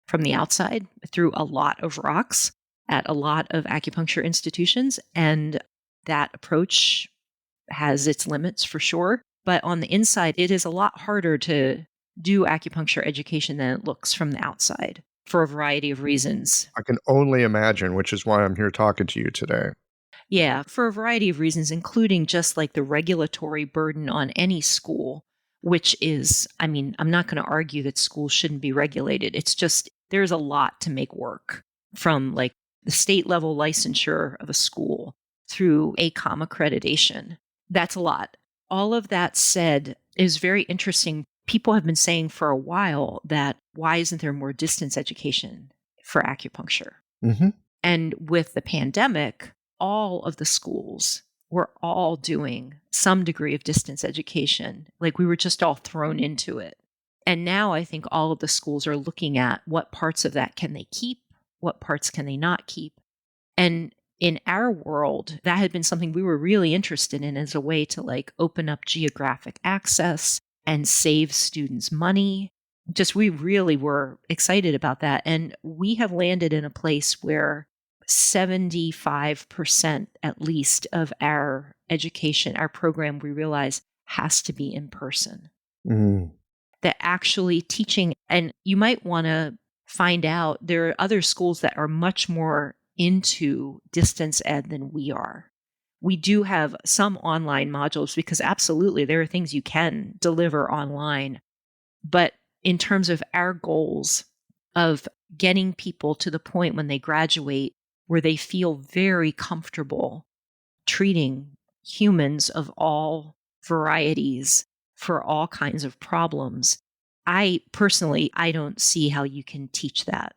from the outside, threw a lot of rocks at a lot of acupuncture institutions. And that approach has its limits for sure. But on the inside, it is a lot harder to do acupuncture education than it looks from the outside for a variety of reasons. I can only imagine, which is why I'm here talking to you today. Yeah, for a variety of reasons, including just like the regulatory burden on any school, which is, I mean, I'm not going to argue that schools shouldn't be regulated. It's just there's a lot to make work from like the state level licensure of a school through ACOM accreditation. That's a lot. All of that said is very interesting. People have been saying for a while that why isn't there more distance education for acupuncture? Mm-hmm. And with the pandemic, all of the schools were all doing some degree of distance education. Like we were just all thrown into it. And now I think all of the schools are looking at what parts of that can they keep, what parts can they not keep. And in our world, that had been something we were really interested in as a way to like open up geographic access and save students money. Just we really were excited about that. And we have landed in a place where 75% at least of our education, our program, we realize has to be in person. Mm. That actually teaching, and you might want to find out there are other schools that are much more into distance ed than we are. We do have some online modules because absolutely there are things you can deliver online. But in terms of our goals of getting people to the point when they graduate where they feel very comfortable treating humans of all varieties for all kinds of problems, I don't see how you can teach that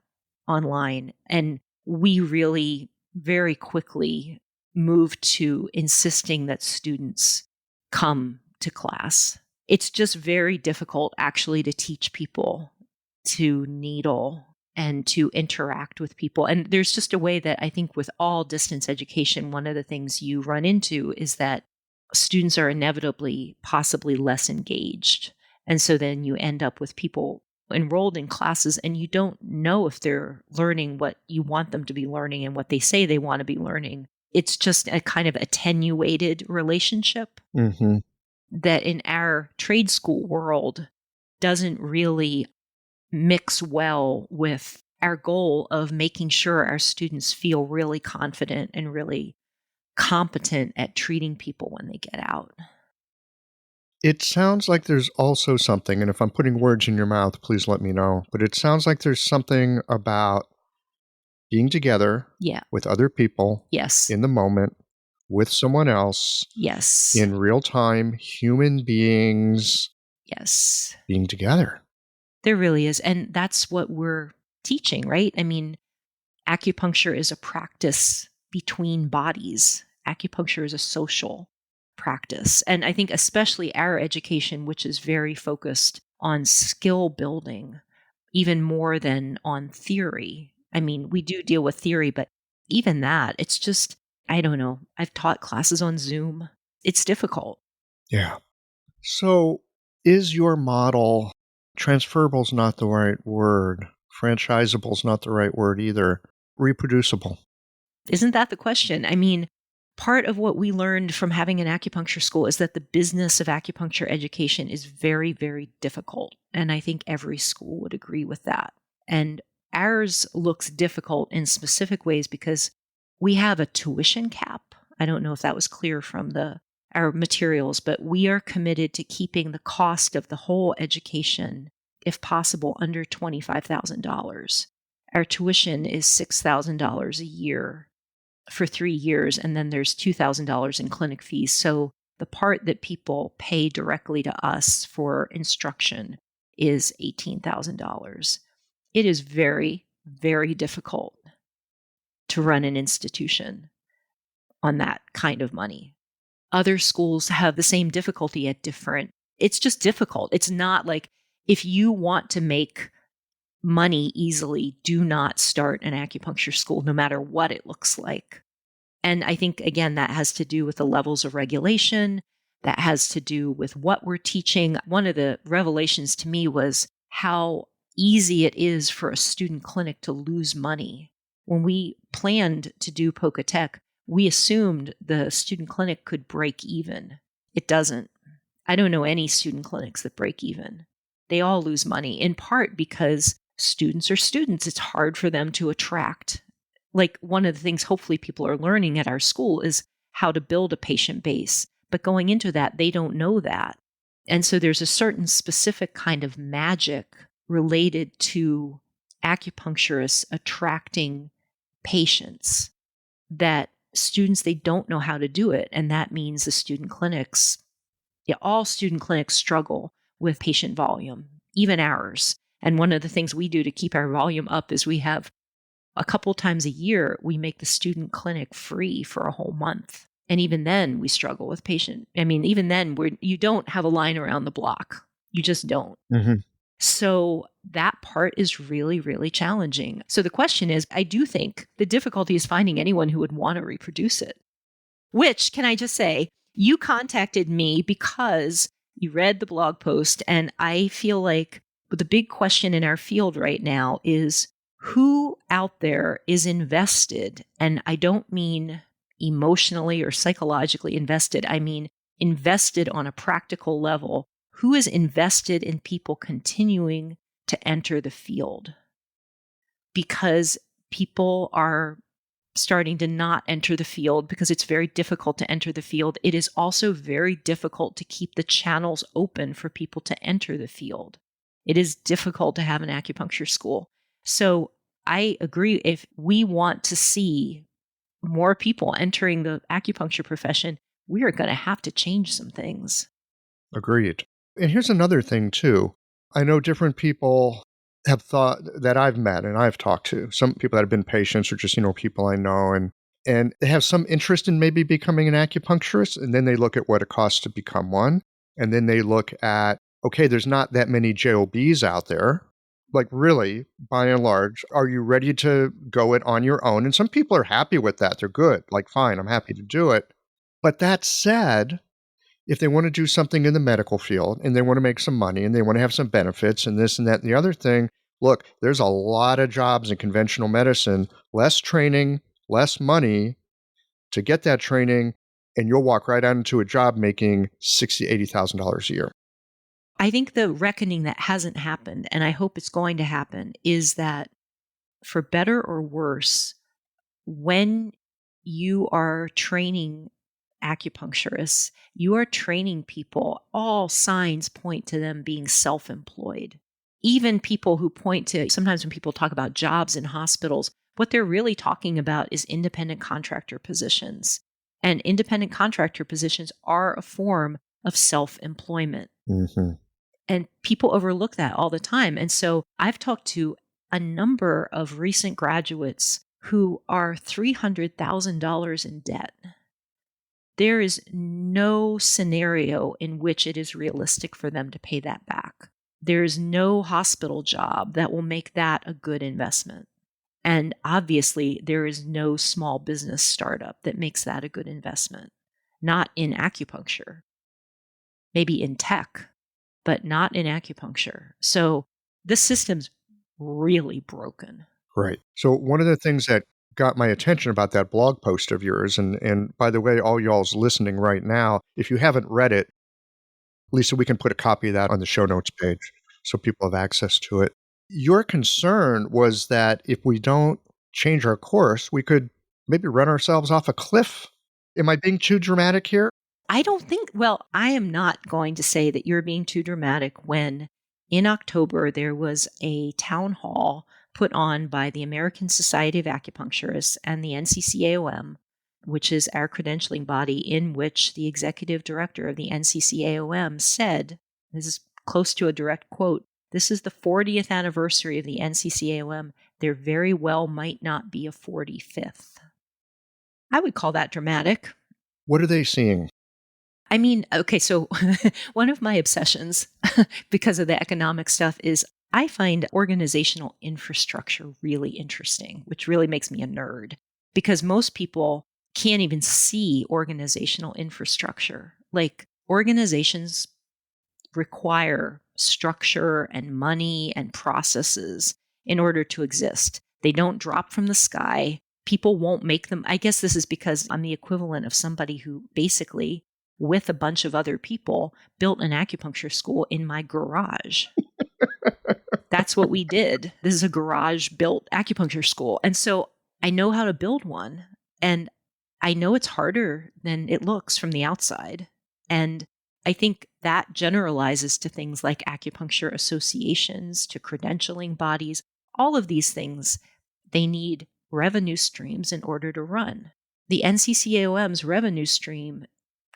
online. And we really very quickly moved to insisting that students come to class. It's just very difficult actually to teach people to needle and to interact with people. And there's just a way that I think with all distance education, one of the things you run into is that students are inevitably possibly less engaged. And so then you end up with people enrolled in classes and you don't know if they're learning what you want them to be learning and what they say they want to be learning. It's just a kind of attenuated relationship that in our trade school world doesn't really mix well with our goal of making sure our students feel really confident and really competent at treating people when they get out. It sounds like there's also something, and if I'm putting words in your mouth, please let me know, but it sounds like there's something about being together with other people in the moment, with someone else, in real time, human beings being together. There really is. And that's what we're teaching, right? I mean, acupuncture is a practice between bodies. Acupuncture is a social practice. And I think especially our education, which is very focused on skill building, even more than on theory. I mean, we do deal with theory, but even that, it's just, I don't know. I've taught classes on Zoom. It's difficult. Yeah. So is your model, transferable is not the right word, franchisable is not the right word either, reproducible? Isn't that the question? I mean, part of what we learned from having an acupuncture school is that the business of acupuncture education is very, very difficult. And I think every school would agree with that. And ours looks difficult in specific ways because we have a tuition cap. I don't know if that was clear from our materials, but we are committed to keeping the cost of the whole education, if possible, under $25,000. Our tuition is $6,000 a year for 3 years, and then there's $2,000 in clinic fees. So the part that people pay directly to us for instruction is $18,000. It is very, very difficult to run an institution on that kind of money. Other schools have the same difficulty at different. It's just difficult. It's not like if you want to make money easily, do not start an acupuncture school, no matter what it looks like. And I think, again, that has to do with the levels of regulation. That has to do with what we're teaching. One of the revelations to me was how easy it is for a student clinic to lose money. When we planned to do Pocatec, we assumed the student clinic could break even. It doesn't. I don't know any student clinics that break even. They all lose money, in part because students are students. It's hard for them to attract. Like, one of the things hopefully people are learning at our school is how to build a patient base. But going into that, they don't know that. And so there's a certain specific kind of magic related to acupuncturists attracting patients that students, they don't know how to do it. And that means the student clinics, all student clinics struggle with patient volume, even ours. And one of the things we do to keep our volume up is we have a couple times a year, we make the student clinic free for a whole month. And even then, we struggle with patient. I mean, even then, you don't have a line around the block. You just don't. Mm-hmm. So that part is really, really challenging. So the question is, I do think the difficulty is finding anyone who would want to reproduce it. Which, can I just say, you contacted me because you read the blog post, and I feel like the big question in our field right now is who out there is invested, and I don't mean emotionally or psychologically invested, I mean invested on a practical level. Who is invested in people continuing to enter the field? Because people are starting to not enter the field because it's very difficult to enter the field. It is also very difficult to keep the channels open for people to enter the field. It is difficult to have an acupuncture school. So I agree, if we want to see more people entering the acupuncture profession, we are going to have to change some things. Agreed. And here's another thing, too. I know different people have thought that I've met and I've talked to, some people that have been patients or just, people I know, and they have some interest in maybe becoming an acupuncturist, and then they look at what it costs to become one. And then they look at, okay, there's not that many JOBs out there. Like, really, by and large, are you ready to go it on your own? And some people are happy with that. They're good. Like, fine, I'm happy to do it. But that said, if they want to do something in the medical field and they want to make some money and they want to have some benefits and this and that and the other thing, look, there's a lot of jobs in conventional medicine, less training, less money to get that training, and you'll walk right out into a job making $60,000, $80,000 a year. I think the reckoning that hasn't happened, and I hope it's going to happen, is that for better or worse, when you are training acupuncturists, you are training people, all signs point to them being self-employed. Even people who point to, sometimes when people talk about jobs in hospitals, what they're really talking about is independent contractor positions. And independent contractor positions are a form of self-employment. Mm-hmm. And people overlook that all the time. And so I've talked to a number of recent graduates who are $300,000 in debt. there is no scenario in which it is realistic for them to pay that back. There's no hospital job that will make that a good investment. And obviously, there is no small business startup that makes that a good investment. Not in acupuncture. Maybe in tech, but not in acupuncture. So this system's really broken. Right. So one of the things that got my attention about that blog post of yours, and by the way, all y'all's listening right now, if you haven't read it, Lisa, we can put a copy of that on the show notes page so people have access to it. Your concern was that if we don't change our course, we could maybe run ourselves off a cliff. Am I being too dramatic here? I don't think, well, I am not going to say that you're being too dramatic when in October there was a town hall put on by the American Society of Acupuncturists and the NCCAOM, which is our credentialing body, in which the executive director of the NCCAOM said, this is close to a direct quote, "This is the 40th anniversary of the NCCAOM. There very well might not be a 45th. I would call that dramatic. What are they seeing? I mean, okay, so one of my obsessions because of the economic stuff is I find organizational infrastructure really interesting, which really makes me a nerd because most people can't even see organizational infrastructure. Like organizations require structure and money and processes in order to exist. They don't drop from the sky. People won't make them. I guess this is because I'm the equivalent of somebody who basically, with a bunch of other people, built an acupuncture school in my garage. That's what we did. This is a garage-built acupuncture school. And so I know how to build one. And I know it's harder than it looks from the outside. And I think that generalizes to things like acupuncture associations, to credentialing bodies. All of these things, they need revenue streams in order to run. The NCCAOM's revenue stream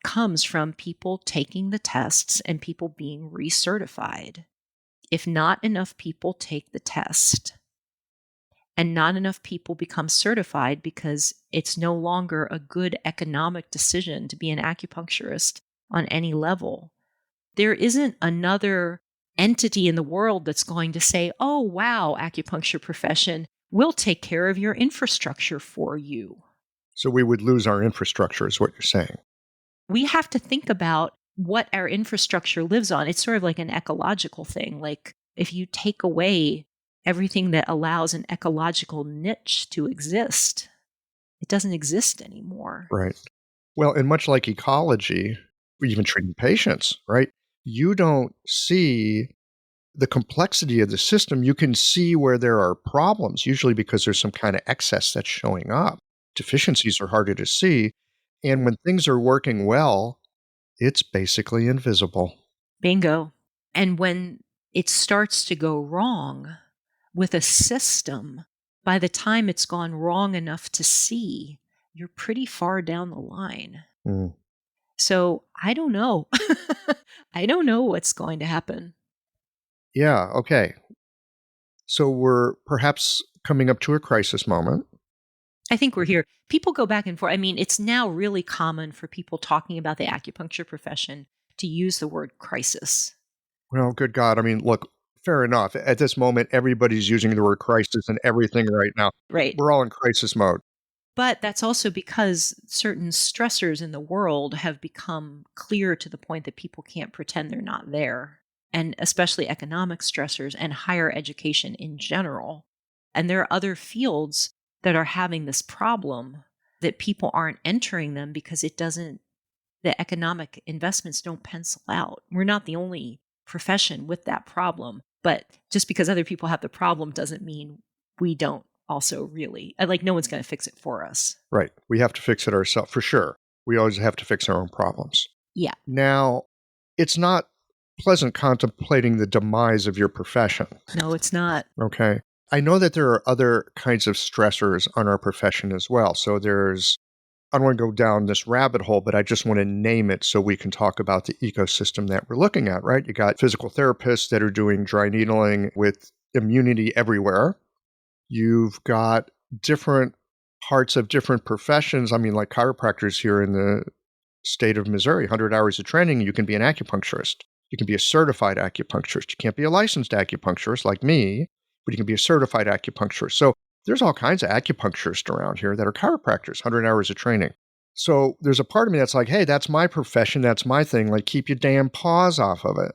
comes from people taking the tests and people being recertified. If not enough people take the test and not enough people become certified because it's no longer a good economic decision to be an acupuncturist on any level, there isn't another entity in the world that's going to say, "Oh, wow, acupuncture profession, we'll take care of your infrastructure for you." So we would lose our infrastructure is what you're saying. We have to think about what our infrastructure lives on. It's sort of like an ecological thing. Like if you take away everything that allows an ecological niche to exist, it doesn't exist anymore. Right. Well, and much like ecology, even treating patients, right? You don't see the complexity of the system. You can see where there are problems, usually because there's some kind of excess that's showing up. Deficiencies are harder to see. And when things are working well, it's basically invisible. Bingo. And when it starts to go wrong with a system, by the time it's gone wrong enough to see, you're pretty far down the line. Mm. So I don't know. I don't know what's going to happen. Yeah, okay. So we're perhaps coming up to a crisis moment. I think we're here. People go back and forth. I mean, it's now really common for people talking about the acupuncture profession to use the word crisis. Well, good God. I mean, look, fair enough. At this moment, everybody's using the word crisis and everything right now. Right. We're all in crisis mode. But that's also because certain stressors in the world have become clear to the point that people can't pretend they're not there. And especially economic stressors and higher education in general. And there are other fields that are having this problem that people aren't entering them because the economic investments don't pencil out. We're not the only profession with that problem, but just because other people have the problem doesn't mean we don't also really, like no one's going to fix it for us. Right. We have to fix it ourselves, for sure. We always have to fix our own problems. Yeah. Now, it's not pleasant contemplating the demise of your profession. No, it's not. Okay. I know that there are other kinds of stressors on our profession as well. So I don't want to go down this rabbit hole, but I just want to name it so we can talk about the ecosystem that we're looking at, right? You got physical therapists that are doing dry needling with immunity everywhere. You've got different parts of different professions. I mean, like chiropractors here in the state of Missouri, 100 hours of training, you can be an acupuncturist. You can be a certified acupuncturist. You can't be a licensed acupuncturist like me, but you can be a certified acupuncturist. So there's all kinds of acupuncturists around here that are chiropractors, 100 hours of training. So there's a part of me that's like, hey, that's my profession. That's my thing. Like, keep your damn paws off of it.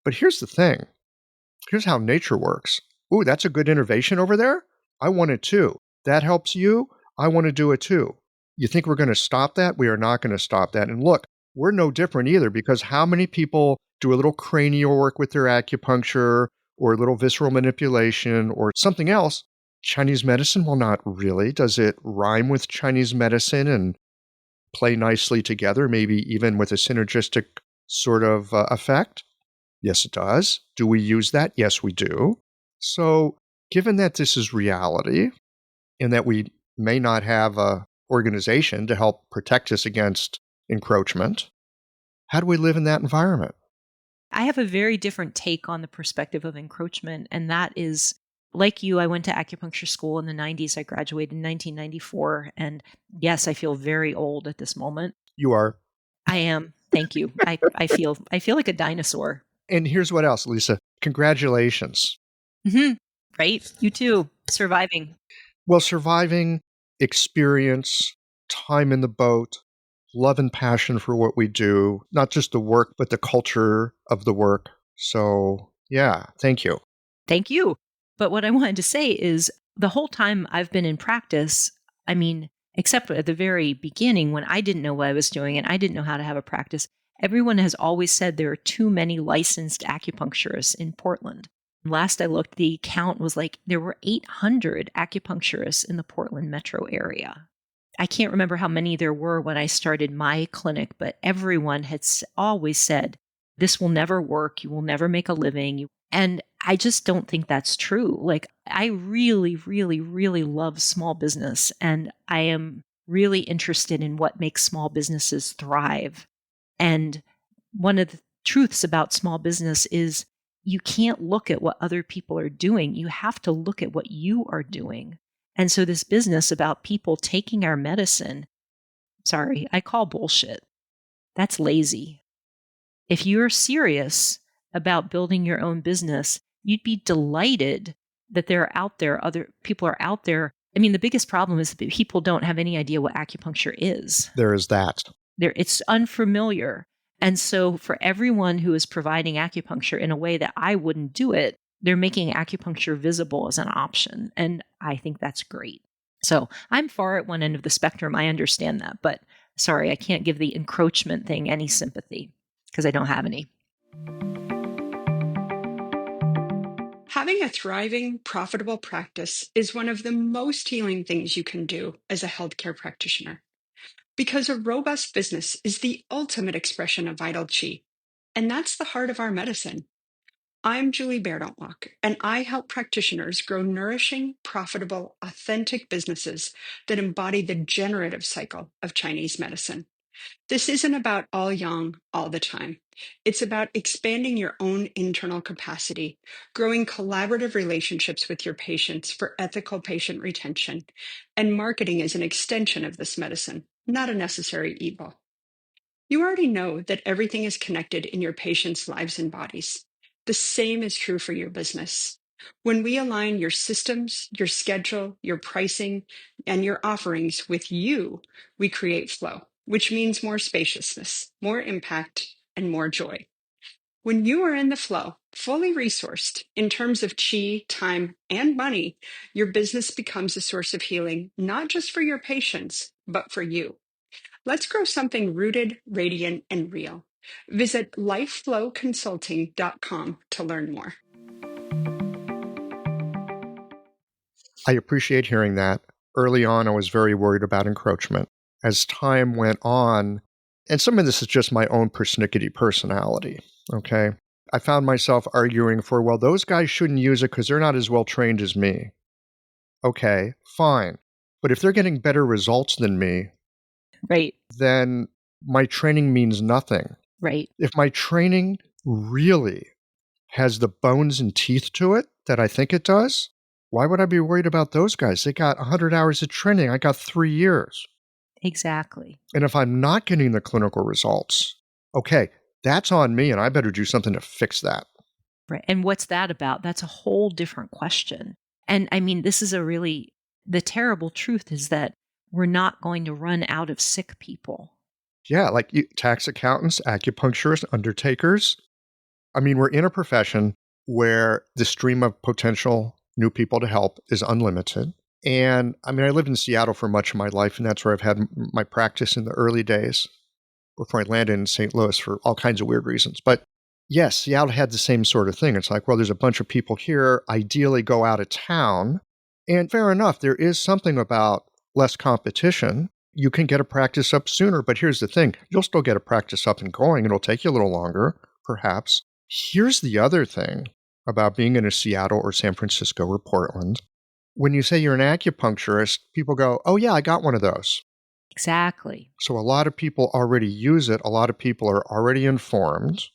But here's the thing. Here's how nature works. Ooh, that's a good innovation over there. I want it too. That helps you. I want to do it too. You think we're going to stop that? We are not going to stop that. And look, we're no different either, because how many people do a little cranial work with their acupuncture or a little visceral manipulation or something else? Chinese medicine? Well, not really. Does it rhyme with Chinese medicine and play nicely together, maybe even with a synergistic sort of effect? Yes, it does. Do we use that? Yes, we do. So given that this is reality and that we may not have a organization to help protect us against encroachment, how do we live in that environment? I have a very different take on the perspective of encroachment, and that is, like you, I went to acupuncture school in the 90s. I graduated in 1994, and yes, I feel very old at this moment. You are. I am. Thank you. I feel like a dinosaur. And here's what else, Lisa. Congratulations. Mm-hmm. Right? You too. Surviving. Well, surviving, experience, time in the boat, love and passion for what we do, not just the work, but the culture of the work. So, yeah, thank you. Thank you. But what I wanted to say is the whole time I've been in practice, I mean, except at the very beginning when I didn't know what I was doing and I didn't know how to have a practice, everyone has always said there are too many licensed acupuncturists in Portland. Last I looked, the count was like there were 800 acupuncturists in the Portland metro area. I can't remember how many there were when I started my clinic, but everyone had always said, this will never work. You will never make a living. And I just don't think that's true. Like, I really, really, really love small business, and I am really interested in what makes small businesses thrive. And one of the truths about small business is you can't look at what other people are doing. You have to look at what you are doing. And so this business about people taking our medicine, sorry, I call bullshit. That's lazy. If you're serious about building your own business, you'd be delighted that other people are out there. I mean, the biggest problem is that people don't have any idea what acupuncture is. There is that. It's unfamiliar. And so for everyone who is providing acupuncture in a way that I wouldn't do it, they're making acupuncture visible as an option. And I think that's great. So I'm far at one end of the spectrum. I understand that. But sorry, I can't give the encroachment thing any sympathy because I don't have any. Having a thriving, profitable practice is one of the most healing things you can do as a healthcare practitioner. Because a robust business is the ultimate expression of vital chi. And that's the heart of our medicine. I'm Julie Bairdontlock, and I help practitioners grow nourishing, profitable, authentic businesses that embody the generative cycle of Chinese medicine. This isn't about all yang all the time. It's about expanding your own internal capacity, growing collaborative relationships with your patients for ethical patient retention, and marketing as an extension of this medicine, not a necessary evil. You already know that everything is connected in your patients' lives and bodies. The same is true for your business. When we align your systems, your schedule, your pricing, and your offerings with you, we create flow, which means more spaciousness, more impact, and more joy. When you are in the flow, fully resourced in terms of chi, time, and money, your business becomes a source of healing, not just for your patients, but for you. Let's grow something rooted, radiant, and real. Visit lifeflowconsulting.com to learn more. I appreciate hearing that. Early on, I was very worried about encroachment. As time went on, and some of this is just my own persnickety personality, okay? I found myself arguing for, well, those guys shouldn't use it because they're not as well trained as me. Okay, fine. But if they're getting better results than me, Right. then my training means nothing. Right. If my training really has the bones and teeth to it that I think it does, why would I be worried about those guys? They got 100 hours of training. I got 3 years. Exactly. And if I'm not getting the clinical results, okay, that's on me and I better do something to fix that. Right. And what's that about? That's a whole different question. And I mean, this is the terrible truth is that we're not going to run out of sick people. Yeah, like tax accountants, acupuncturists, undertakers. I mean, we're in a profession where the stream of potential new people to help is unlimited. And I mean, I lived in Seattle for much of my life, and that's where I've had my practice in the early days before I landed in St. Louis for all kinds of weird reasons. But yes, Seattle had the same sort of thing. It's like, well, there's a bunch of people here, ideally go out of town. And fair enough, there is something about less competition. You can get a practice up sooner, but here's the thing. You'll still get a practice up and going. It'll take you a little longer, perhaps. Here's the other thing about being in a Seattle or San Francisco or Portland. When you say you're an acupuncturist, people go, oh yeah, I got one of those. Exactly. So a lot of people already use it. A lot of people are already informed.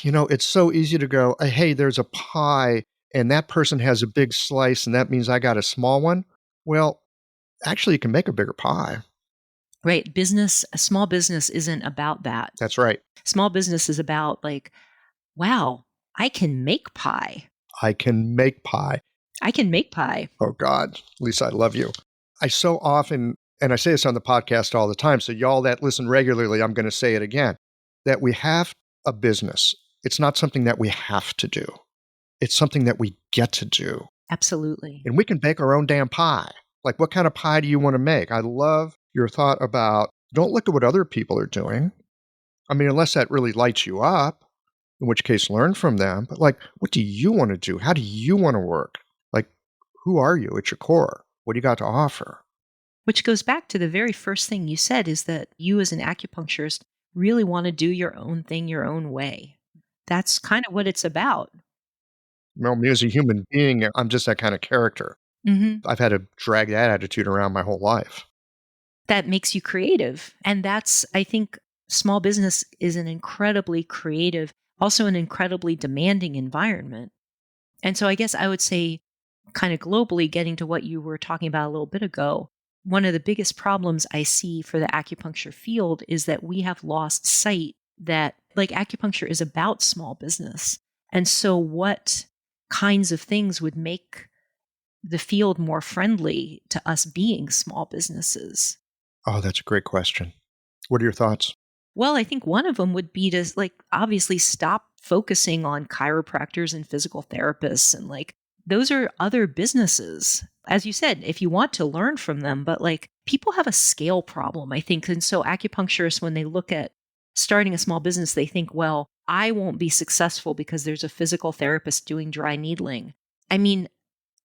You know, it's so easy to go, hey, there's a pie and that person has a big slice and that means I got a small one. Well, actually, you can make a bigger pie. Right. A small business isn't about that. That's right. Small business is about like, wow, I can make pie. I can make pie. I can make pie. Oh, God. Lisa, I love you. I so often, and I say this on the podcast all the time, so y'all that listen regularly, I'm going to say it again, that we have a business. It's not something that we have to do. It's something that we get to do. Absolutely. And we can bake our own damn pie. Like, what kind of pie do you want to make? I love your thought about don't look at what other people are doing. I mean, unless that really lights you up, in which case learn from them. But like, what do you want to do? How do you want to work? Like, who are you at your core? What do you got to offer? Which goes back to the very first thing you said is that you as an acupuncturist really want to do your own thing your own way. That's kind of what it's about. Well, me as a human being, I'm just that kind of character. Mm-hmm. I've had to drag that attitude around my whole life. That makes you creative. And that's, I think, small business is an incredibly creative, also an incredibly demanding environment. And so I guess I would say, kind of globally, getting to what you were talking about a little bit ago, one of the biggest problems I see for the acupuncture field is that we have lost sight that like acupuncture is about small business. And so what kinds of things would make the field more friendly to us being small businesses? Oh, that's a great question. What are your thoughts? Well, I think one of them would be to like obviously stop focusing on chiropractors and physical therapists and like those are other businesses. As you said, if you want to learn from them, but like people have a scale problem, I think. And so acupuncturists, when they look at starting a small business, they think, well, I won't be successful because there's a physical therapist doing dry needling. I mean,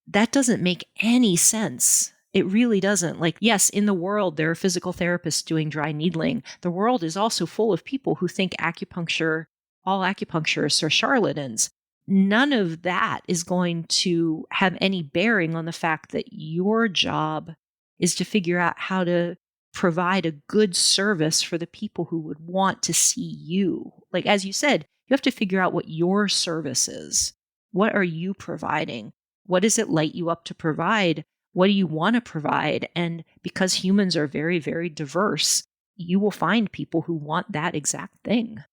that doesn't make any sense. It really doesn't. Like, yes, in the world, there are physical therapists doing dry needling. The world is also full of people who think all acupuncturists are charlatans. None of that is going to have any bearing on the fact that your job is to figure out how to provide a good service for the people who would want to see you. Like, as you said, you have to figure out what your service is. What are you providing? What does it light you up to provide? What do you want to provide? And because humans are very, very diverse, you will find people who want that exact thing.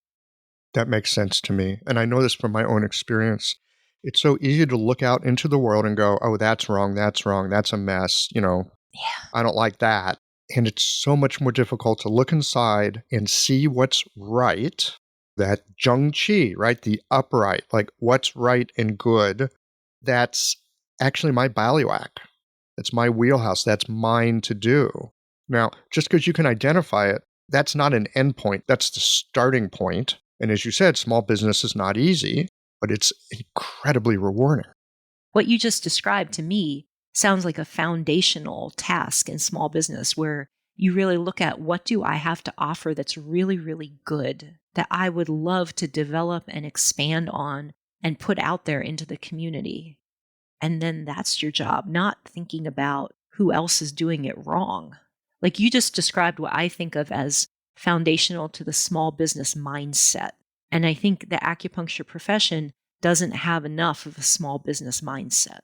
That makes sense to me. And I know this from my own experience. It's so easy to look out into the world and go, oh, that's wrong, that's a mess, Yeah. I don't like that. And it's so much more difficult to look inside and see what's right, that Zheng Qi, right? The upright, like what's right and good. That's actually my bailiwick. That's my wheelhouse. That's mine to do. Now, just because you can identify it, that's not an endpoint. That's the starting point. And as you said, small business is not easy, but it's incredibly rewarding. What you just described to me sounds like a foundational task in small business where you really look at what do I have to offer that's really, really good, that I would love to develop and expand on and put out there into the community. And then that's your job, not thinking about who else is doing it wrong. Like you just described what I think of as foundational to the small business mindset. And I think the acupuncture profession doesn't have enough of a small business mindset.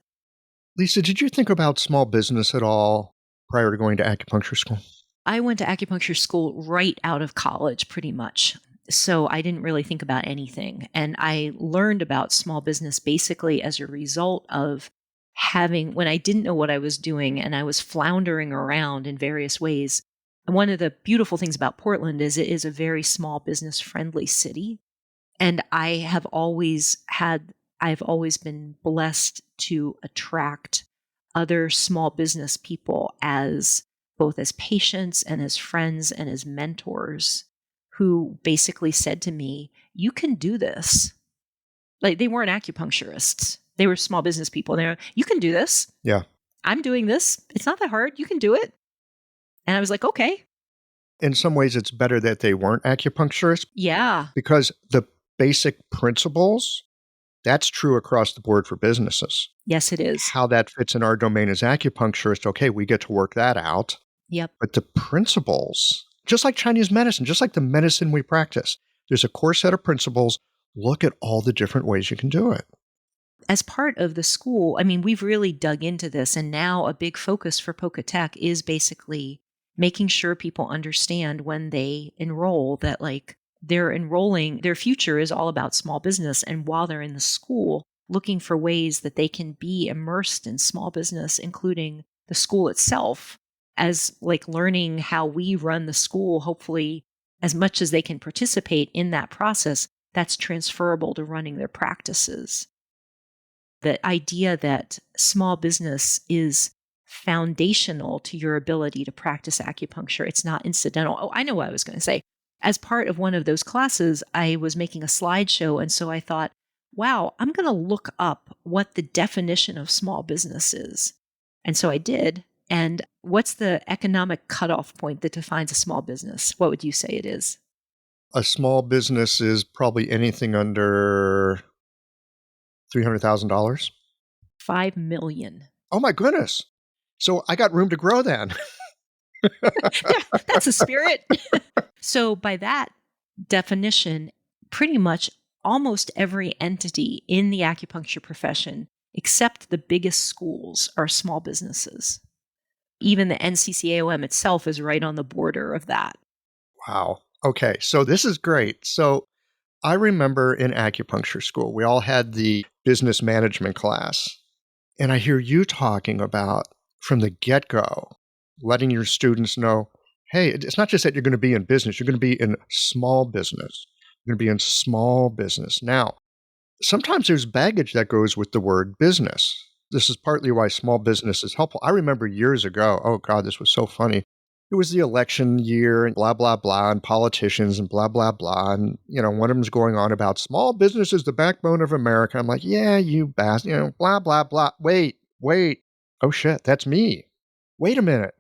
Lisa, did you think about small business at all prior to going to acupuncture school? I went to acupuncture school right out of college, pretty much. So I didn't really think about anything. And I learned about small business basically as a result of when I didn't know what I was doing and I was floundering around in various ways. And one of the beautiful things about Portland is it is a very small business friendly city. And I've always been blessed to attract other small business people both as patients and as friends and as mentors who basically said to me, you can do this. Like, they weren't acupuncturists. They were small business people. They're, you can do this. Yeah. I'm doing this. It's not that hard. You can do it. And I was like, okay. In some ways, it's better that they weren't acupuncturists Yeah. because the basic principles, that's true across the board for businesses. Yes, it is. How that fits in our domain as acupuncturists, okay, we get to work that out. Yep. But the principles, just like Chinese medicine, just like the medicine we practice, there's a core set of principles. Look at all the different ways you can do it. As part of the school, I mean, we've really dug into this, and now a big focus for Pocatech is basically making sure people understand when they enroll that, like, they're enrolling, their future is all about small business. And while they're in the school, looking for ways that they can be immersed in small business, including the school itself, as like learning how we run the school, hopefully as much as they can participate in that process, that's transferable to running their practices. The idea that small business is foundational to your ability to practice acupuncture. It's not incidental. Oh, I know what I was going to say. As part of one of those classes, I was making a slideshow. And so I thought, wow, I'm going to look up what the definition of small business is. And so I did. And what's the economic cutoff point that defines a small business? What would you say it is? A small business is probably anything under $300,000. 5 million. Oh my goodness. So I got room to grow then. Yeah, that's a spirit. So by that definition, pretty much almost every entity in the acupuncture profession, except the biggest schools, are small businesses. Even the NCCAOM itself is right on the border of that. Wow. Okay. So this is great. So I remember in acupuncture school, we all had the business management class. And I hear you talking about from the get-go, letting your students know, hey, it's not just that you're going to be in business, you're going to be in small business. You're going to be in small business. Now, sometimes there's baggage that goes with the word business. This is partly why small business is helpful. I remember years ago, oh God, this was so funny. It was the election year and blah, blah, blah, and politicians and blah, blah, blah. And, one of them's going on about small business is the backbone of America. I'm like, yeah, you bastard, blah, blah, blah. Wait. Oh shit, that's me. Wait a minute.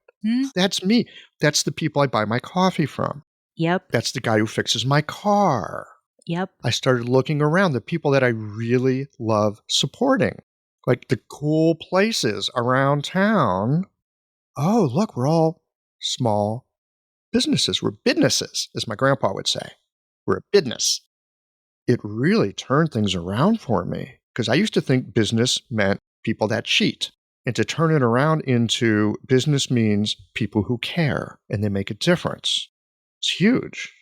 That's me. That's the people I buy my coffee from. Yep. That's the guy who fixes my car. Yep. I started looking around the people that I really love supporting, like the cool places around town. Oh, look, we're all small businesses. We're businesses, as my grandpa would say. We're a business. It really turned things around for me because I used to think business meant people that cheat. And to turn it around into business means people who care and they make a difference. It's huge.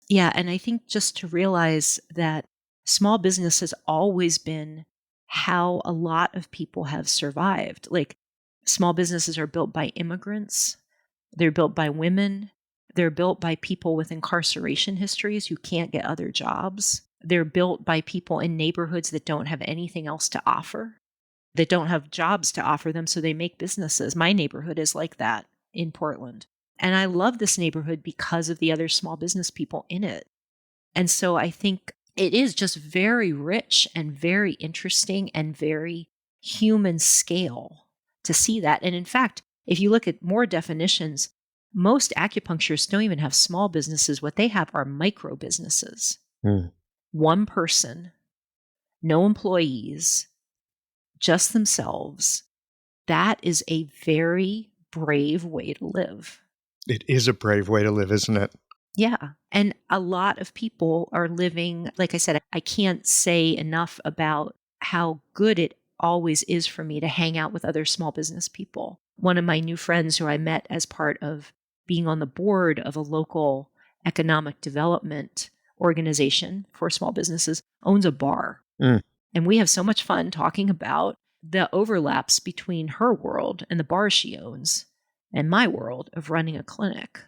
Yeah. And I think just to realize that small business has always been how a lot of people have survived. Like, small businesses are built by immigrants. They're built by women. They're built by people with incarceration histories who can't get other jobs. They're built by people in neighborhoods that don't have anything else to offer, that don't have jobs to offer them, so they make businesses. My neighborhood is like that in Portland. And I love this neighborhood because of the other small business people in it. And so I think it is just very rich and very interesting and very human scale to see that. And in fact, if you look at more definitions, most acupuncturists don't even have small businesses. What they have are micro businesses. One person, no employees, just themselves. That is a very brave way to live. It is a brave way to live, isn't it? Yeah. And a lot of people are living, like I said, I can't say enough about how good it always is for me to hang out with other small business people. One of my new friends who I met as part of being on the board of a local economic development organization for small businesses, owns a bar. And we have so much fun talking about the overlaps between her world and the bar she owns and my world of running a clinic.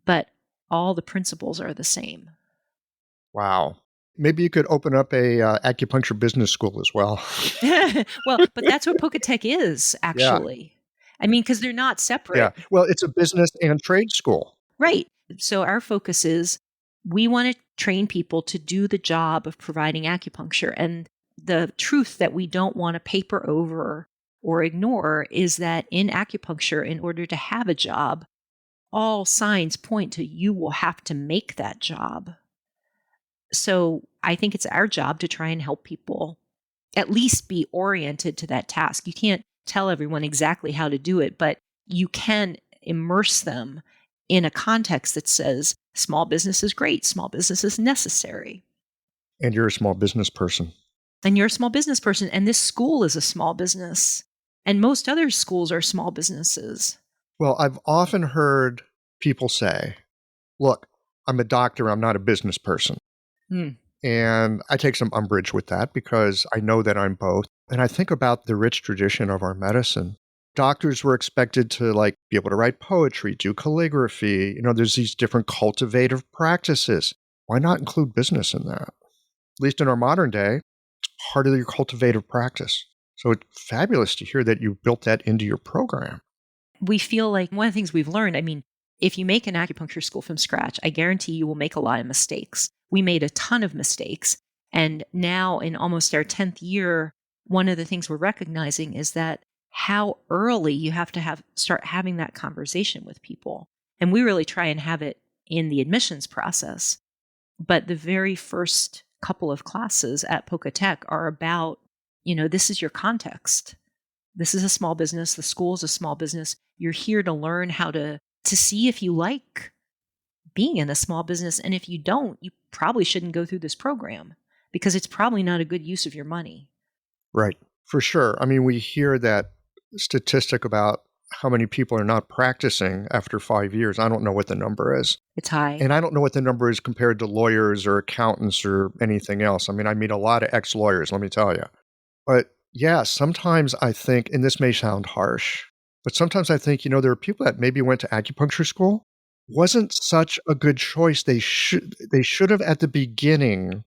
But all the principles are the same. Wow. Maybe you could open up a acupuncture business school as well. Well, but that's what Pocatec is, actually. I mean, because they're not separate. Yeah. Well, it's a business and trade school. Right. So our focus is we want to train people to do the job of providing acupuncture. And the truth that we don't want to paper over or ignore is that in acupuncture, in order to have a job, all signs point to you will have to make that job. So I think it's our job to try and help people at least be oriented to that task. You can't tell everyone exactly how to do it, but you can immerse them in a context that says small business is great, small business is necessary. And you're a small business person. And you're a small business person, and this school is a small business, and most other schools are small businesses. Well, I've often heard people say, look, I'm a doctor, I'm not a business person. And I take some umbrage with that because I know that I'm both. And I think about the rich tradition of our medicine. Doctors were expected to be able to write poetry, do calligraphy. There's these different cultivative practices. Why not include business in that? At least in our modern day, it's part of your cultivative practice. So it's fabulous to hear that you built that into your program. We feel like one of the things we've learned, if you make an acupuncture school from scratch, I guarantee you will make a lot of mistakes. We made a ton of mistakes. And now in almost our 10th year, one of the things we're recognizing is that how early you have to start having that conversation with people. And we really try and have it in the admissions process. But the very first couple of classes at Pocatec are about, this is your context. This is a small business. The school is a small business. You're here to learn how to see if you like being in a small business. And if you don't, you probably shouldn't go through this program because it's probably not a good use of your money. Right. For sure. We hear that statistic about how many people are not practicing after 5 years. I don't know what the number is. It's high. And I don't know what the number is compared to lawyers or accountants or anything else. I meet a lot of ex-lawyers, let me tell you. But yeah, sometimes I think, and this may sound harsh, but sometimes I think, there are people that maybe went to acupuncture school. Wasn't such a good choice. They should have at the beginning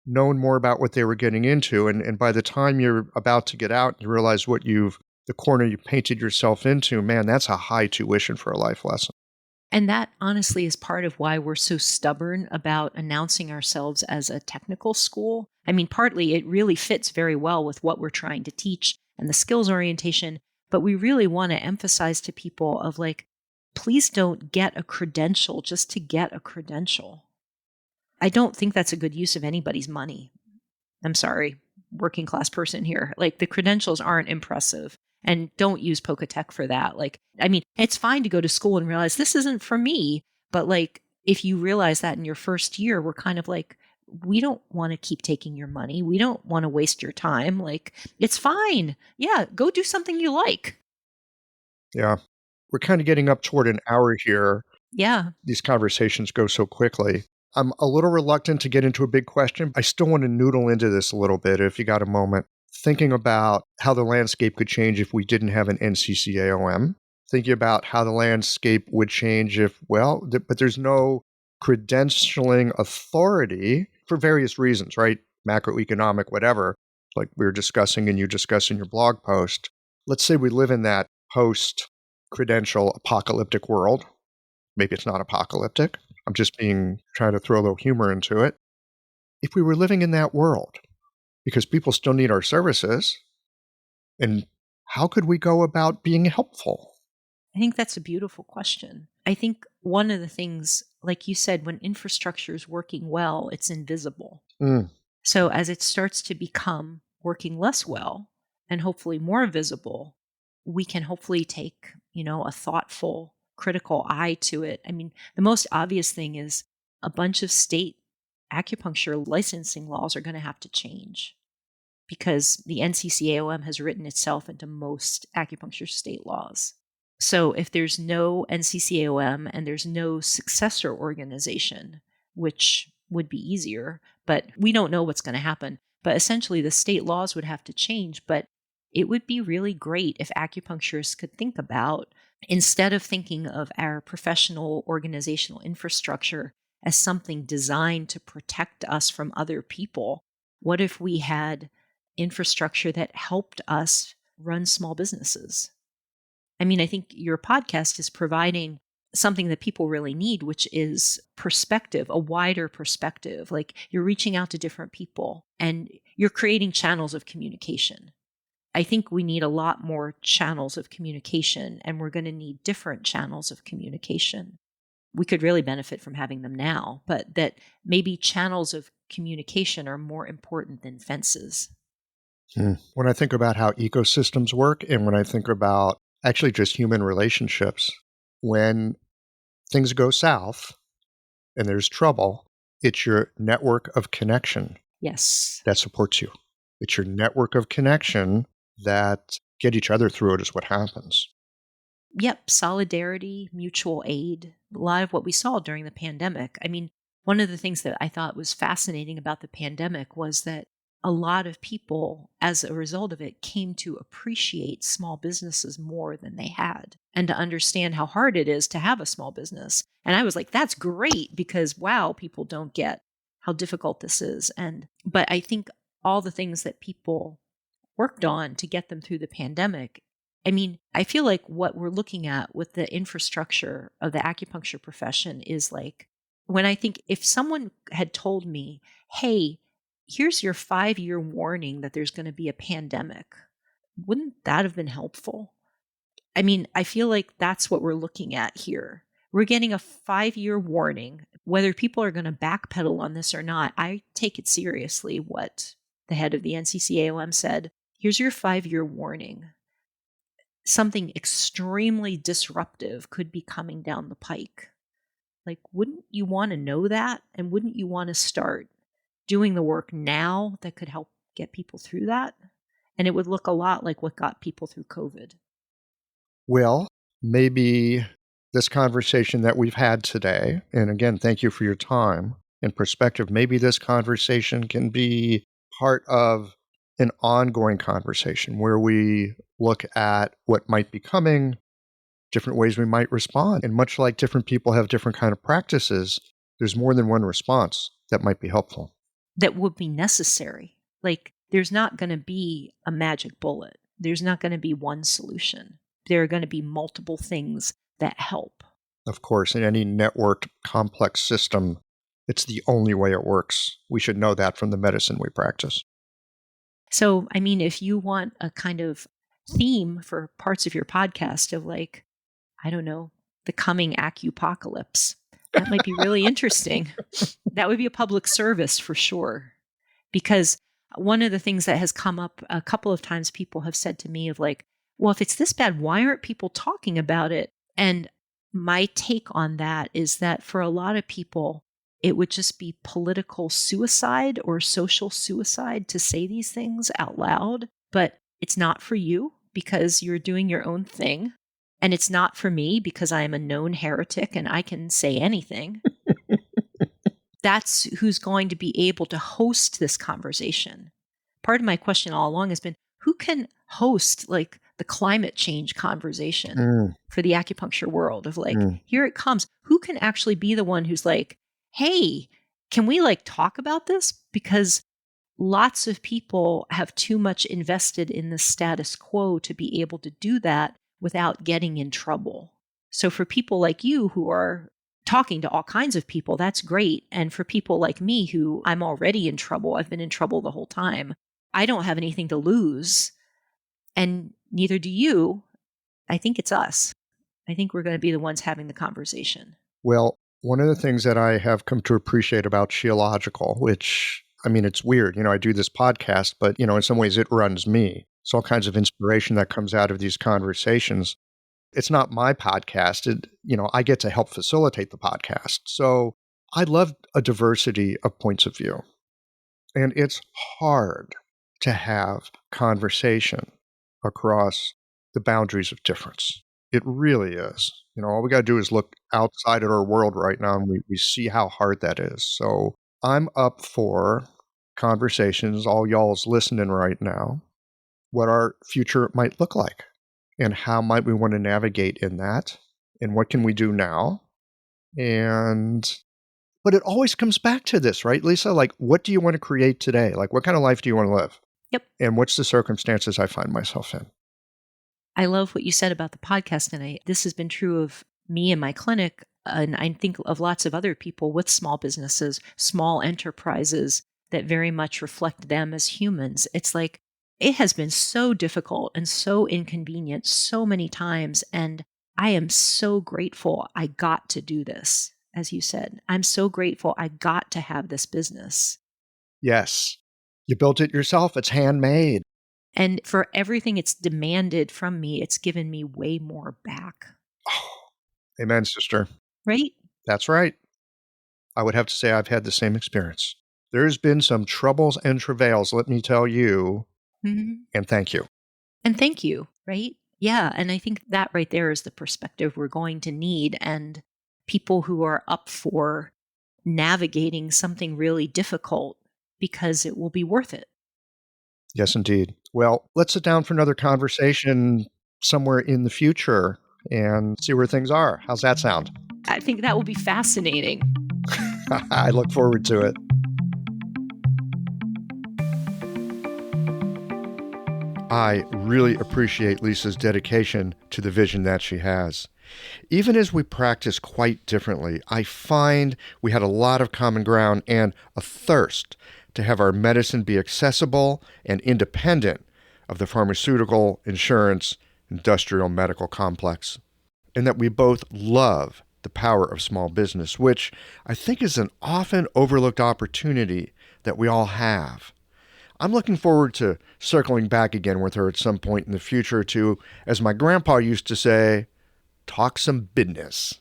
known more about what they were getting into. And by the time you're about to get out, you realize the corner you painted yourself into, man, that's a high tuition for a life lesson. And that honestly is part of why we're so stubborn about announcing ourselves as a technical school. Partly it really fits very well with what we're trying to teach and the skills orientation, but we really want to emphasize to people of please don't get a credential just to get a credential. I don't think that's a good use of anybody's money. I'm sorry, working class person here. The credentials aren't impressive. And don't use Pocatec for that. It's fine to go to school and realize this isn't for me. But if you realize that in your first year, we're kind of we don't want to keep taking your money. We don't want to waste your time. It's fine. Yeah, go do something you like. Yeah. We're kind of getting up toward an hour here. Yeah. These conversations go so quickly. I'm a little reluctant to get into a big question. I still want to noodle into this a little bit if you got a moment. Thinking about how the landscape could change if we didn't have an NCCAOM. Thinking about how the landscape would change but there's no credentialing authority for various reasons, right? Macroeconomic, whatever, like we were discussing and you discuss in your blog post. Let's say we live in that post-credential apocalyptic world. Maybe it's not apocalyptic. I'm just trying to throw a little humor into it. If we were living in that world, because people still need our services, and how could we go about being helpful? I think that's a beautiful question. I think one of the things, like you said, when infrastructure is working well, it's invisible. So as it starts to become working less well and hopefully more visible, we can hopefully take, a thoughtful, critical eye to it. The most obvious thing is a bunch of state acupuncture licensing laws are going to have to change because the NCCAOM has written itself into most acupuncture state laws. So if there's no NCCAOM and there's no successor organization, which would be easier, but we don't know what's going to happen. But essentially, the state laws would have to change. But it would be really great if acupuncturists could think about, instead of thinking of our professional organizational infrastructure as something designed to protect us from other people, what if we had infrastructure that helped us run small businesses? I mean, I think your podcast is providing something that people really need, which is perspective, a wider perspective. Like you're reaching out to different people and you're creating channels of communication. I think we need a lot more channels of communication, and we're going to need different channels of communication. We could really benefit from having them now, but that maybe channels of communication are more important than fences. When I think about how ecosystems work and when I think about actually just human relationships, when things go south and there's trouble, it's your network of connection Yes. that supports you. It's your network of connection that get each other through it is what happens. Yep. Solidarity, mutual aid, a lot of what we saw during the pandemic. I mean, one of the things that I thought was fascinating about the pandemic was that a lot of people, as a result of it, came to appreciate small businesses more than they had and to understand how hard it is to have a small business. And I was like, that's great because, wow, people don't get how difficult this is. But I think all the things that people worked on to get them through the pandemic, I mean, I feel like what we're looking at with the infrastructure of the acupuncture profession is like, when I think if someone had told me, hey, here's your 5-year warning that there's going to be a pandemic, wouldn't that have been helpful? I mean, I feel like that's what we're looking at here. We're getting a 5-year warning. Whether people are going to backpedal on this or not, I take it seriously what the head of the NCCAOM said. Here's your 5-year warning. Something extremely disruptive could be coming down the pike. Like, wouldn't you want to know that? And wouldn't you want to start doing the work now that could help get people through that? And it would look a lot like what got people through COVID. Well, maybe this conversation that we've had today, and again, thank you for your time and perspective, maybe this conversation can be part of an ongoing conversation where we look at what might be coming, different ways we might respond. And much like different people have different kind of practices, there's more than one response that might be helpful. That would be necessary. Like, there's not going to be a magic bullet. There's not going to be one solution. There are going to be multiple things that help. Of course, in any networked, complex system, it's the only way it works. We should know that from the medicine we practice. So, I mean, if you want a kind of theme for parts of your podcast of like, I don't know, the coming acupocalypse, that might be really interesting. That would be a public service for sure. Because one of the things that has come up a couple of times, people have said to me of like, well, if it's this bad, why aren't people talking about it? And my take on that is that for a lot of people, it would just be political suicide or social suicide to say these things out loud. But it's not for you because you're doing your own thing. And it's not for me because I am a known heretic and I can say anything. That's who's going to be able to host this conversation. Part of my question all along has been, who can host like the climate change conversation for the acupuncture world of like, here it comes. Who can actually be the one who's like, hey, can we like talk about this? Because lots of people have too much invested in the status quo to be able to do that without getting in trouble. So for people like you who are talking to all kinds of people, that's great. And for people like me who I'm already in trouble, I've been in trouble the whole time, I don't have anything to lose. And neither do you. I think it's us. I think we're going to be the ones having the conversation. Well, one of the things that I have come to appreciate about Sheological, which, I mean, it's weird. I do this podcast, but, in some ways it runs me. It's all kinds of inspiration that comes out of these conversations. It's not my podcast. I get to help facilitate the podcast. So I love a diversity of points of view. And it's hard to have conversation across the boundaries of difference. It really is. All we got to do is look outside at our world right now, and we see how hard that is. So I'm up for conversations, all y'all's listening right now, what our future might look like and how might we want to navigate in that and what can we do now. But it always comes back to this, right, Lisa? Like, what do you want to create today? Like, what kind of life do you want to live? Yep. And what's the circumstances I find myself in? I love what you said about the podcast. And this has been true of me and my clinic. And I think of lots of other people with small businesses, small enterprises that very much reflect them as humans. It's like, it has been so difficult and so inconvenient so many times. And I am so grateful I got to do this. As you said, I'm so grateful I got to have this business. Yes. You built it yourself. It's handmade. And for everything it's demanded from me, it's given me way more back. Oh, amen, sister. Right? That's right. I would have to say I've had the same experience. There's been some troubles and travails, let me tell you, and thank you. And thank you, right? Yeah, and I think that right there is the perspective we're going to need, and people who are up for navigating something really difficult because it will be worth it. Yes, indeed. Well, let's sit down for another conversation somewhere in the future and see where things are. How's that sound? I think that will be fascinating. I look forward to it. I really appreciate Lisa's dedication to the vision that she has. Even as we practice quite differently, I find we had a lot of common ground and a thirst to have our medicine be accessible and independent of the pharmaceutical, insurance, industrial, medical complex. And that we both love the power of small business, which I think is an often overlooked opportunity that we all have. I'm looking forward to circling back again with her at some point in the future to, as my grandpa used to say, talk some business.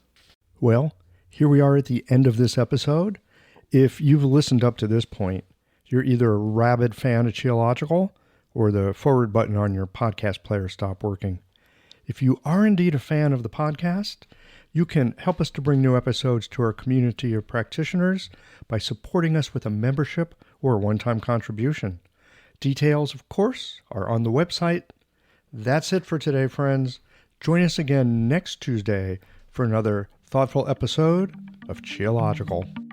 Well, here we are at the end of this episode. If you've listened up to this point, you're either a rabid fan of Cheological or the forward button on your podcast player stopped working. If you are indeed a fan of the podcast, you can help us to bring new episodes to our community of practitioners by supporting us with a membership or a one-time contribution. Details, of course, are on the website. That's it for today, friends. Join us again next Tuesday for another thoughtful episode of Cheological.